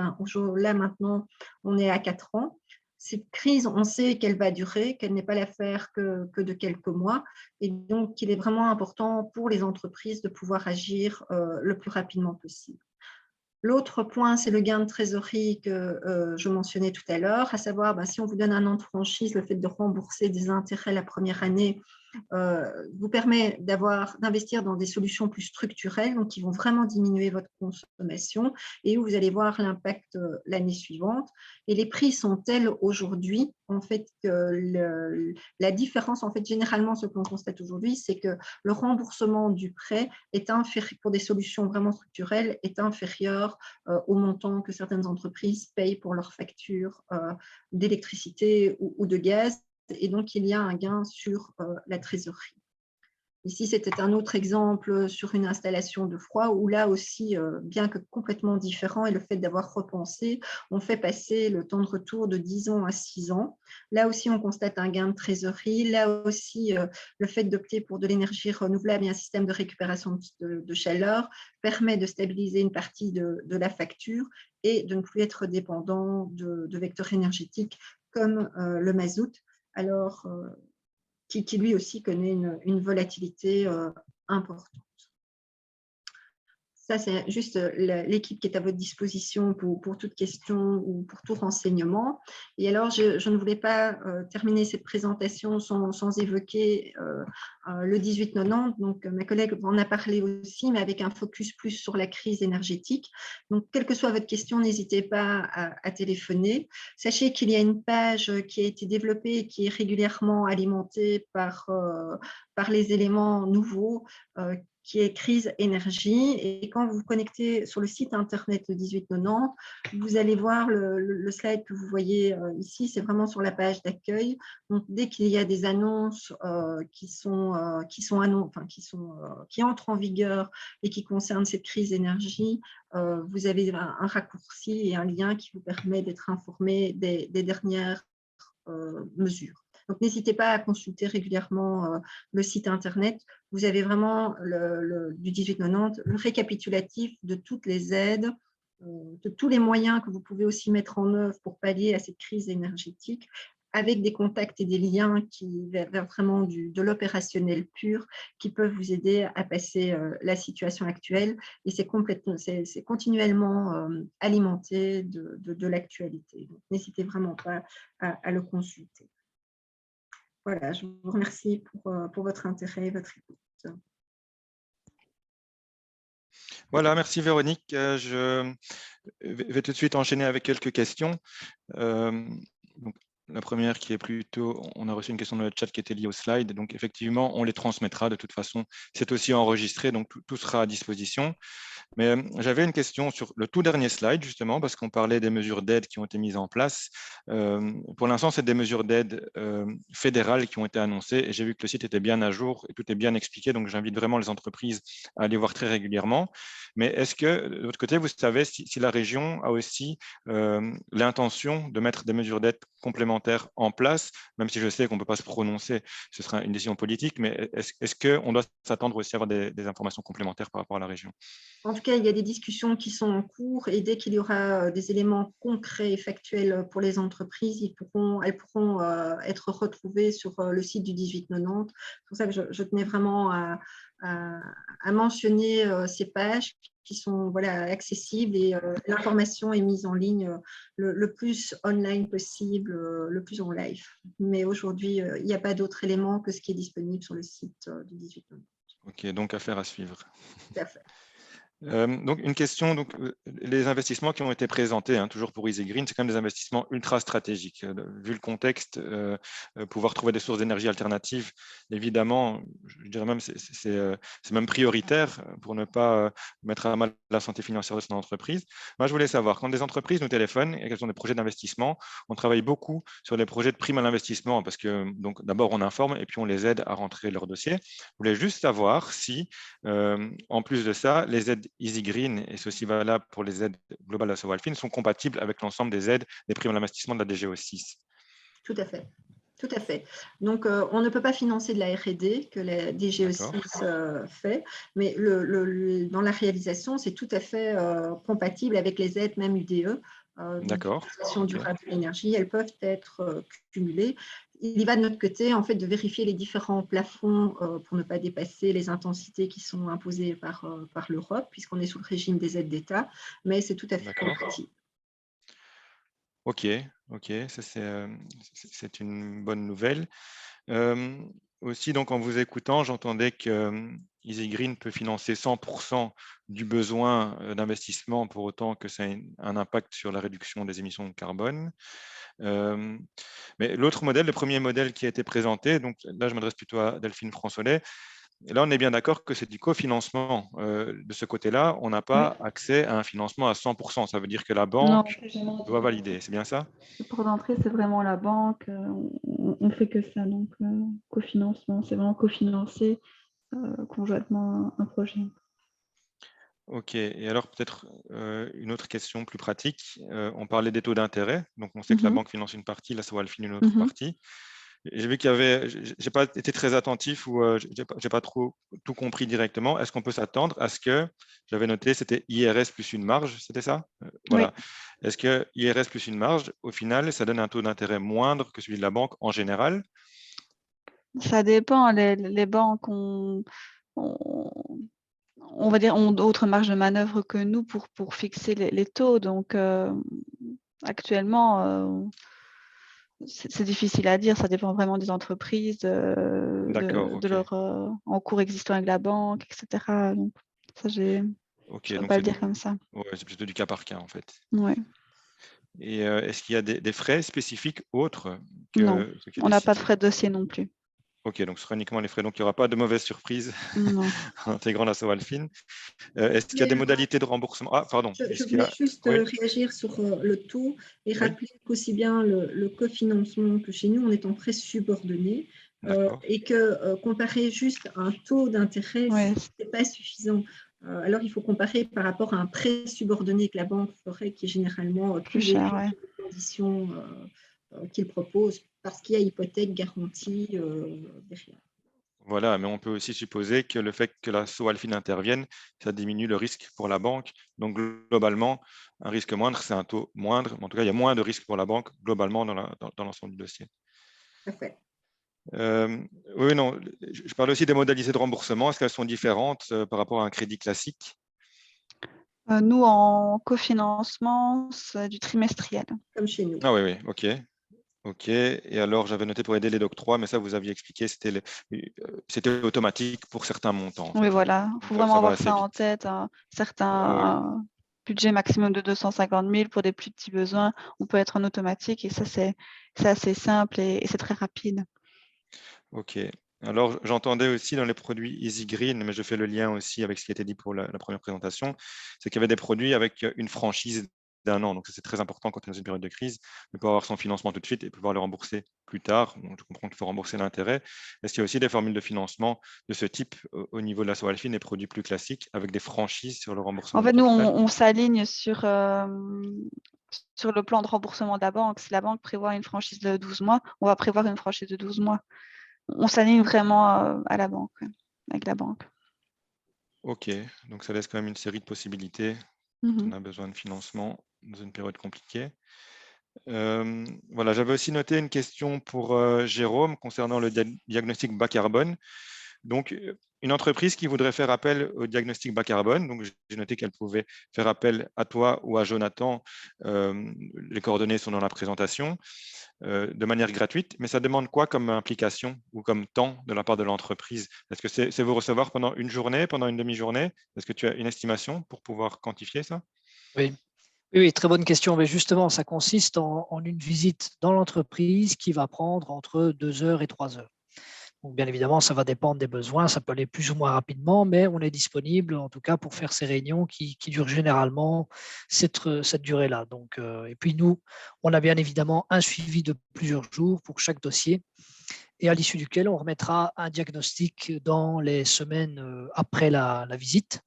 là maintenant, on est à 4 ans. Cette crise, on sait qu'elle va durer, qu'elle n'est pas l'affaire que de quelques mois, et donc qu'il est vraiment important pour les entreprises de pouvoir agir le plus rapidement possible. L'autre point, c'est le gain de trésorerie que je mentionnais tout à l'heure, à savoir, si on vous donne un an de franchise, le fait de rembourser des intérêts la première année vous permet d'investir dans des solutions plus structurelles, donc qui vont vraiment diminuer votre consommation et où vous allez voir l'impact l'année suivante. Et les prix sont tels aujourd'hui, en fait, que la différence, en fait, généralement, ce que l'on constate aujourd'hui, c'est que le remboursement du prêt est inférieur, pour des solutions vraiment structurelles, est inférieur au montant que certaines entreprises payent pour leurs factures d'électricité ou de gaz. Et donc, il y a un gain sur la trésorerie. Ici, c'était un autre exemple sur une installation de froid où là aussi, bien que complètement différent, et le fait d'avoir repensé, on fait passer le temps de retour de 10 ans à 6 ans. Là aussi, on constate un gain de trésorerie. Là aussi, le fait d'opter pour de l'énergie renouvelable et un système de récupération de chaleur permet de stabiliser une partie de la facture et de ne plus être dépendant de vecteurs énergétiques comme le mazout, alors qui lui aussi connaît une volatilité importante. Ça, c'est juste l'équipe qui est à votre disposition pour toute question ou pour tout renseignement. Et alors, je ne voulais pas terminer cette présentation sans évoquer le 1890. Donc, ma collègue en a parlé aussi, mais avec un focus plus sur la crise énergétique. Donc, quelle que soit votre question, n'hésitez pas à téléphoner. Sachez qu'il y a une page qui a été développée et qui est régulièrement alimentée par les éléments nouveaux qui est crise énergie. Et quand vous vous connectez sur le site internet le 1890, vous allez voir le slide que vous voyez ici, c'est vraiment sur la page d'accueil. Donc, dès qu'il y a des annonces qui entrent en vigueur et qui concernent cette crise énergie, vous avez un raccourci et un lien qui vous permet d'être informé des dernières mesures. Donc, n'hésitez pas à consulter régulièrement le site internet. Vous avez vraiment du 1890 le récapitulatif de toutes les aides, de tous les moyens que vous pouvez aussi mettre en œuvre pour pallier à cette crise énergétique, avec des contacts et des liens vers vraiment de l'opérationnel pur qui peuvent vous aider à passer la situation actuelle. Et c'est continuellement alimenté de l'actualité. Donc, n'hésitez vraiment pas à le consulter. Voilà, je vous remercie pour votre intérêt et votre écoute. Voilà, merci Véronique. Je vais tout de suite enchaîner avec quelques questions. Donc, la première qui est plutôt, on a reçu une question dans le chat qui était liée au slide. Donc, effectivement, on les transmettra de toute façon. C'est aussi enregistré, donc tout sera à disposition. Mais j'avais une question sur le tout dernier slide, justement, parce qu'on parlait des mesures d'aide qui ont été mises en place. Pour l'instant, c'est des mesures d'aide fédérales qui ont été annoncées et j'ai vu que le site était bien à jour et tout est bien expliqué. Donc, j'invite vraiment les entreprises à aller voir très régulièrement. Mais est-ce que, de votre côté, vous savez si la région a aussi l'intention de mettre des mesures d'aide complémentaires en place, même si je sais qu'on ne peut pas se prononcer, ce sera une décision politique, mais est-ce qu'on doit s'attendre aussi à avoir des informations complémentaires par rapport à la région? En tout cas, il y a des discussions qui sont en cours et dès qu'il y aura des éléments concrets et factuels pour les entreprises, elles pourront être retrouvées sur le site du 1890. C'est pour ça que je tenais vraiment à mentionner ces pages qui sont accessibles et l'information est mise en ligne le plus online possible, le plus en live. Mais aujourd'hui, il n'y a pas d'autres éléments que ce qui est disponible sur le site du 1890. Ok, donc affaire à suivre. Tout à fait. Donc, une question, donc, les investissements qui ont été présentés, toujours pour Easy Green, c'est quand même des investissements ultra stratégiques. Vu le contexte, pouvoir trouver des sources d'énergie alternatives, évidemment, je dirais même c'est même prioritaire pour ne pas mettre à mal la santé financière de son entreprise. Moi, je voulais savoir, quand des entreprises nous téléphonent et qu'elles ont des projets d'investissement, on travaille beaucoup sur les projets de prime à l'investissement parce que d'abord, on informe et puis on les aide à rentrer leur dossier. Je voulais juste savoir si, en plus de ça, les aides Easy Green, et ceci valable pour les aides globales à Sowalfin, sont compatibles avec l'ensemble des aides des primes à l'investissement de la DGO6. Tout à fait. Tout à fait. Donc, on ne peut pas financer de la R&D que la DGO6 fait, mais dans la réalisation, c'est tout à fait compatible avec les aides, même UDE, D'accord. durable de l'énergie. Elles peuvent être cumulées. Il y va de notre côté, en fait, de vérifier les différents plafonds pour ne pas dépasser les intensités qui sont imposées par l'Europe, puisqu'on est sous le régime des aides d'État, mais c'est tout à fait compatible. Ok, ça c'est une bonne nouvelle. Aussi, donc en vous écoutant, j'entendais que Easy Green peut financer 100% du besoin d'investissement pour autant que ça ait un impact sur la réduction des émissions de carbone. Mais l'autre modèle, le premier modèle qui a été présenté, donc là je m'adresse plutôt à Delphine Fransolet. Et là, on est bien d'accord que c'est du cofinancement. De ce côté-là, on n'a pas accès à un financement à 100%. Ça veut dire que la banque doit valider. C'est bien ça? Le port d'entrée, c'est vraiment la banque. On fait que ça. Donc, cofinancement, c'est vraiment cofinancer conjointement un projet. Ok. Et alors, peut-être une autre question plus pratique. On parlait des taux d'intérêt. Donc, on sait que la banque finance une partie, la Sowalfin une autre partie. J'ai vu qu'il y avait, j'ai pas été très attentif ou j'ai pas trop tout compris directement. Est-ce qu'on peut s'attendre à ce que, j'avais noté, c'était IRS plus une marge, c'était ça? Oui, Voilà. Est-ce que IRS plus une marge, au final, ça donne un taux d'intérêt moindre que celui de la banque en général? ça dépend. Les banques on va dire, ont d'autres marges de manœuvre que nous pour fixer les taux. Donc, actuellement, c'est difficile à dire. Ça dépend vraiment des entreprises, D'accord, de ok. leur encours existant avec la banque, etc. Donc, ça, je ne Ok, saurais donc pas le dire comme ça. ouais, c'est plutôt du cas par cas en fait. Ouais. Et est-ce qu'il y a des frais spécifiques autres Non, que ce qui est on n'a pas de décidé? frais de dossier non plus. Ok, donc ce sera uniquement les frais. Donc il n'y aura pas de mauvaises surprises Non. en intégrant la Sowalfin. Est-ce qu'il y a des modalités de remboursement? Ah, pardon. Je Est-ce qu'il y voulais a... juste Oui, réagir sur le taux et oui, rappeler qu'aussi bien le cofinancement que chez nous, on est en prêt subordonné d'accord. et que comparer juste un taux d'intérêt, Ouais, ce n'est pas suffisant. Alors, il faut comparer par rapport à un prêt subordonné que la banque ferait, qui est généralement plus plus cher, élevé ouais. que les conditions qu'il propose parce qu'il y a hypothèque garantie derrière. Voilà, mais on peut aussi supposer que le fait que la Sowalfin intervienne, ça diminue le risque pour la banque. Donc, globalement, un risque moindre, c'est un taux moindre. En tout cas, il y a moins de risques pour la banque globalement dans l'ensemble du dossier. Parfait. Oui, non, je parle aussi des modalités de remboursement. Est-ce qu'elles sont différentes par rapport à un crédit classique? Nous, en cofinancement, c'est du trimestriel. Comme chez nous. Ah oui, oui, ok. Ok. Et alors, j'avais noté pour les délais d'octroi, mais ça, vous aviez expliqué, c'était automatique pour certains montants, en Oui, fait. voilà. Il Donc, faut vraiment ça va avoir assez ça en vite. tête. Oui, Un budget maximum de 250 000 pour des plus petits besoins. On peut être en automatique et ça, c'est assez simple et c'est très rapide. ok. Alors, j'entendais aussi dans les produits Easy Green, mais je fais le lien aussi avec ce qui a été dit pour la première présentation, c'est qu'il y avait des produits avec une franchise d'1 an. Donc, ça, c'est très important quand on est dans une période de crise, de pouvoir avoir son financement tout de suite et pouvoir le rembourser plus tard. Donc, je comprends qu'il faut rembourser l'intérêt. Est-ce qu'il y a aussi des formules de financement de ce type au niveau de la Sowalfin, des produits plus classiques avec des franchises sur le En remboursement fait, du nous, capital? on s'aligne sur le plan de remboursement de la banque. Si la banque prévoit une franchise de 12 mois, on va prévoir une franchise de 12 mois. On s'aligne vraiment à la banque, avec la banque. Ok, donc ça laisse quand même une série de possibilités quand on Mhm. a besoin de financement dans une période compliquée. Voilà, j'avais aussi noté une question pour Jérôme concernant le diagnostic bas carbone. Donc, une entreprise qui voudrait faire appel au diagnostic bas carbone, donc j'ai noté qu'elle pouvait faire appel à toi ou à Jonathan, les coordonnées sont dans la présentation, de manière gratuite, mais ça demande quoi comme implication ou comme temps de la part de l'entreprise? Est-ce que c'est vous recevoir pendant une journée, pendant une demi-journée? Est-ce que tu as une estimation pour pouvoir quantifier ça? Oui. Oui, très bonne question. Mais justement, ça consiste en une visite dans l'entreprise qui va prendre entre 2 heures et 3 heures. Donc, bien évidemment, ça va dépendre des besoins. Ça peut aller plus ou moins rapidement, mais on est disponible en tout cas pour faire ces réunions qui durent généralement cette durée-là. Donc, et puis nous, on a bien évidemment un suivi de plusieurs jours pour chaque dossier et à l'issue duquel on remettra un diagnostic dans les semaines après la visite.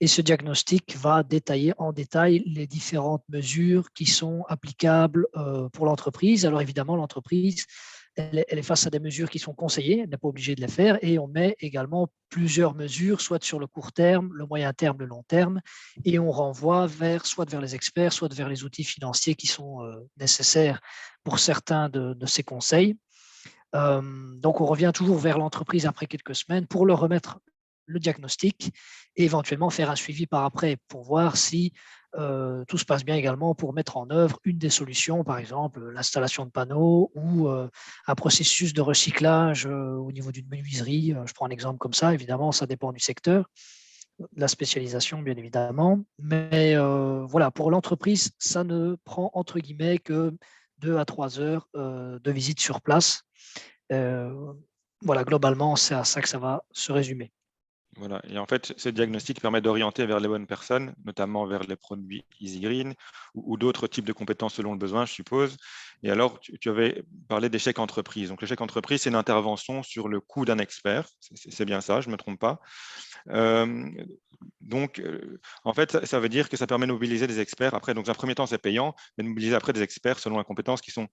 Et ce diagnostic va détailler en détail les différentes mesures qui sont applicables pour l'entreprise. Alors évidemment, l'entreprise, elle est face à des mesures qui sont conseillées, elle n'est pas obligée de les faire, et on met également plusieurs mesures, soit sur le court terme, le moyen terme, le long terme, et on renvoie soit vers les experts, soit vers les outils financiers qui sont nécessaires pour certains de ces conseils. Donc, on revient toujours vers l'entreprise après quelques semaines pour leur remettre le diagnostic et éventuellement faire un suivi par après pour voir si tout se passe bien également pour mettre en œuvre une des solutions, par exemple l'installation de panneaux ou un processus de recyclage au niveau d'une menuiserie. Je prends un exemple comme ça, évidemment, ça dépend du secteur, de la spécialisation, bien évidemment. Mais voilà, pour l'entreprise, ça ne prend entre guillemets que 2 à 3 heures de visite sur place. Voilà, globalement, c'est à ça que ça va se résumer. Voilà. Et en fait, ce diagnostic permet d'orienter vers les bonnes personnes, notamment vers les produits Easy Green ou d'autres types de compétences selon le besoin, je suppose. Et alors, tu avais parlé des chèques entreprises. Donc, le chèque entreprise, c'est une intervention sur le coût d'un expert. C'est bien ça, je ne me trompe pas. Donc, en fait, ça veut dire que ça permet de mobiliser des experts. Après, donc, dans un premier temps, c'est payant, mais de mobiliser après des experts selon la compétence qui sont…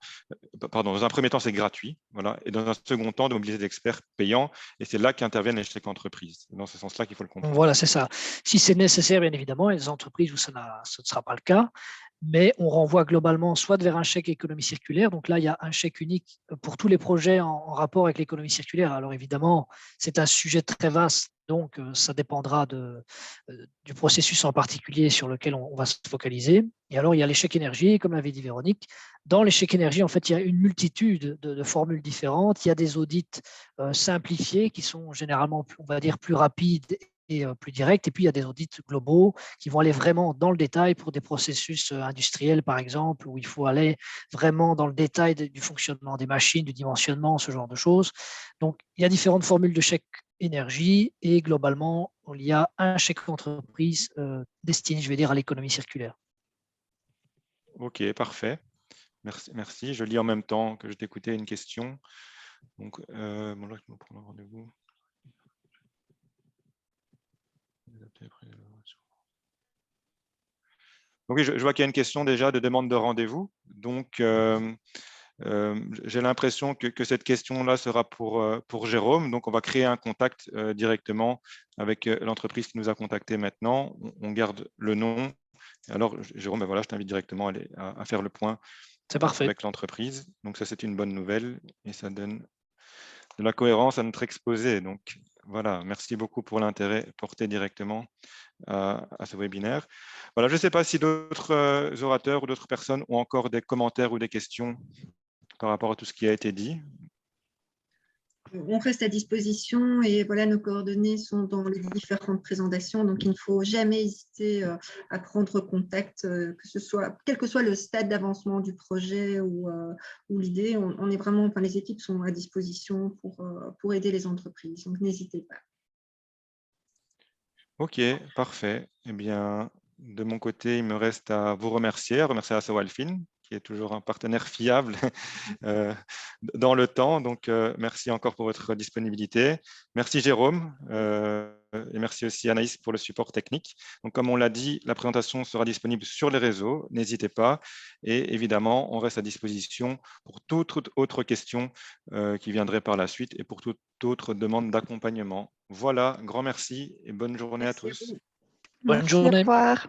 Pardon, dans un premier temps, c'est gratuit. Voilà, et dans un second temps, de mobiliser des experts payants. Et c'est là qu'interviennent les chèques entreprises. Dans ce sens-là qu'il faut le comprendre. Voilà, c'est ça. Si c'est nécessaire, bien évidemment, il y a des entreprises où ce ne sera pas le cas, mais on renvoie globalement soit vers un chèque économie circulaire. Donc là, il y a un chèque unique pour tous les projets en rapport avec l'économie circulaire. Alors évidemment, c'est un sujet très vaste, donc ça dépendra du processus en particulier sur lequel on va se focaliser. Et alors, il y a les chèques énergie, comme l'avait dit Véronique. Dans les chèques énergie, en fait, il y a une multitude de formules différentes. Il y a des audits simplifiés qui sont généralement, on va dire, plus rapides et plus direct. Et puis, il y a des audits globaux qui vont aller vraiment dans le détail pour des processus industriels, par exemple, où il faut aller vraiment dans le détail du fonctionnement des machines, du dimensionnement, ce genre de choses. Donc, il y a différentes formules de chèque énergie et globalement, il y a un chèque entreprise destiné, je vais dire, à l'économie circulaire. OK, parfait. Merci. Je lis en même temps que je t'écoutais une question. Donc, bon, là, je me prends le rendez-vous. Donc, je vois qu'il y a une question déjà de demande de rendez-vous. Donc, j'ai l'impression que cette question-là sera pour Jérôme. Donc, on va créer un contact directement avec l'entreprise qui nous a contactés maintenant. On garde le nom. Alors, Jérôme, ben voilà, je t'invite directement à faire le point avec l'entreprise. Donc, ça, c'est une bonne nouvelle et ça donne de la cohérence à notre exposé. Donc, voilà, merci beaucoup pour l'intérêt porté directement à ce webinaire. Voilà, je ne sais pas si d'autres orateurs ou d'autres personnes ont encore des commentaires ou des questions par rapport à tout ce qui a été dit. On reste à disposition et voilà, nos coordonnées sont dans les différentes présentations, donc il ne faut jamais hésiter à prendre contact, quel que soit le stade d'avancement du projet ou l'idée. On est vraiment, les équipes sont à disposition pour aider les entreprises, donc n'hésitez pas. Ok, parfait. Eh bien, de mon côté, il me reste à vous remercier à Sawalfin, qui est toujours un partenaire fiable dans le temps. Donc, merci encore pour votre disponibilité. Merci Jérôme et merci aussi Anaïs pour le support technique. Donc, comme on l'a dit, la présentation sera disponible sur les réseaux. N'hésitez pas. Et évidemment, on reste à disposition pour toute autre question qui viendrait par la suite et pour toute autre demande d'accompagnement. Voilà, grand merci et bonne journée à tous. Bonne Merci, journée. au revoir.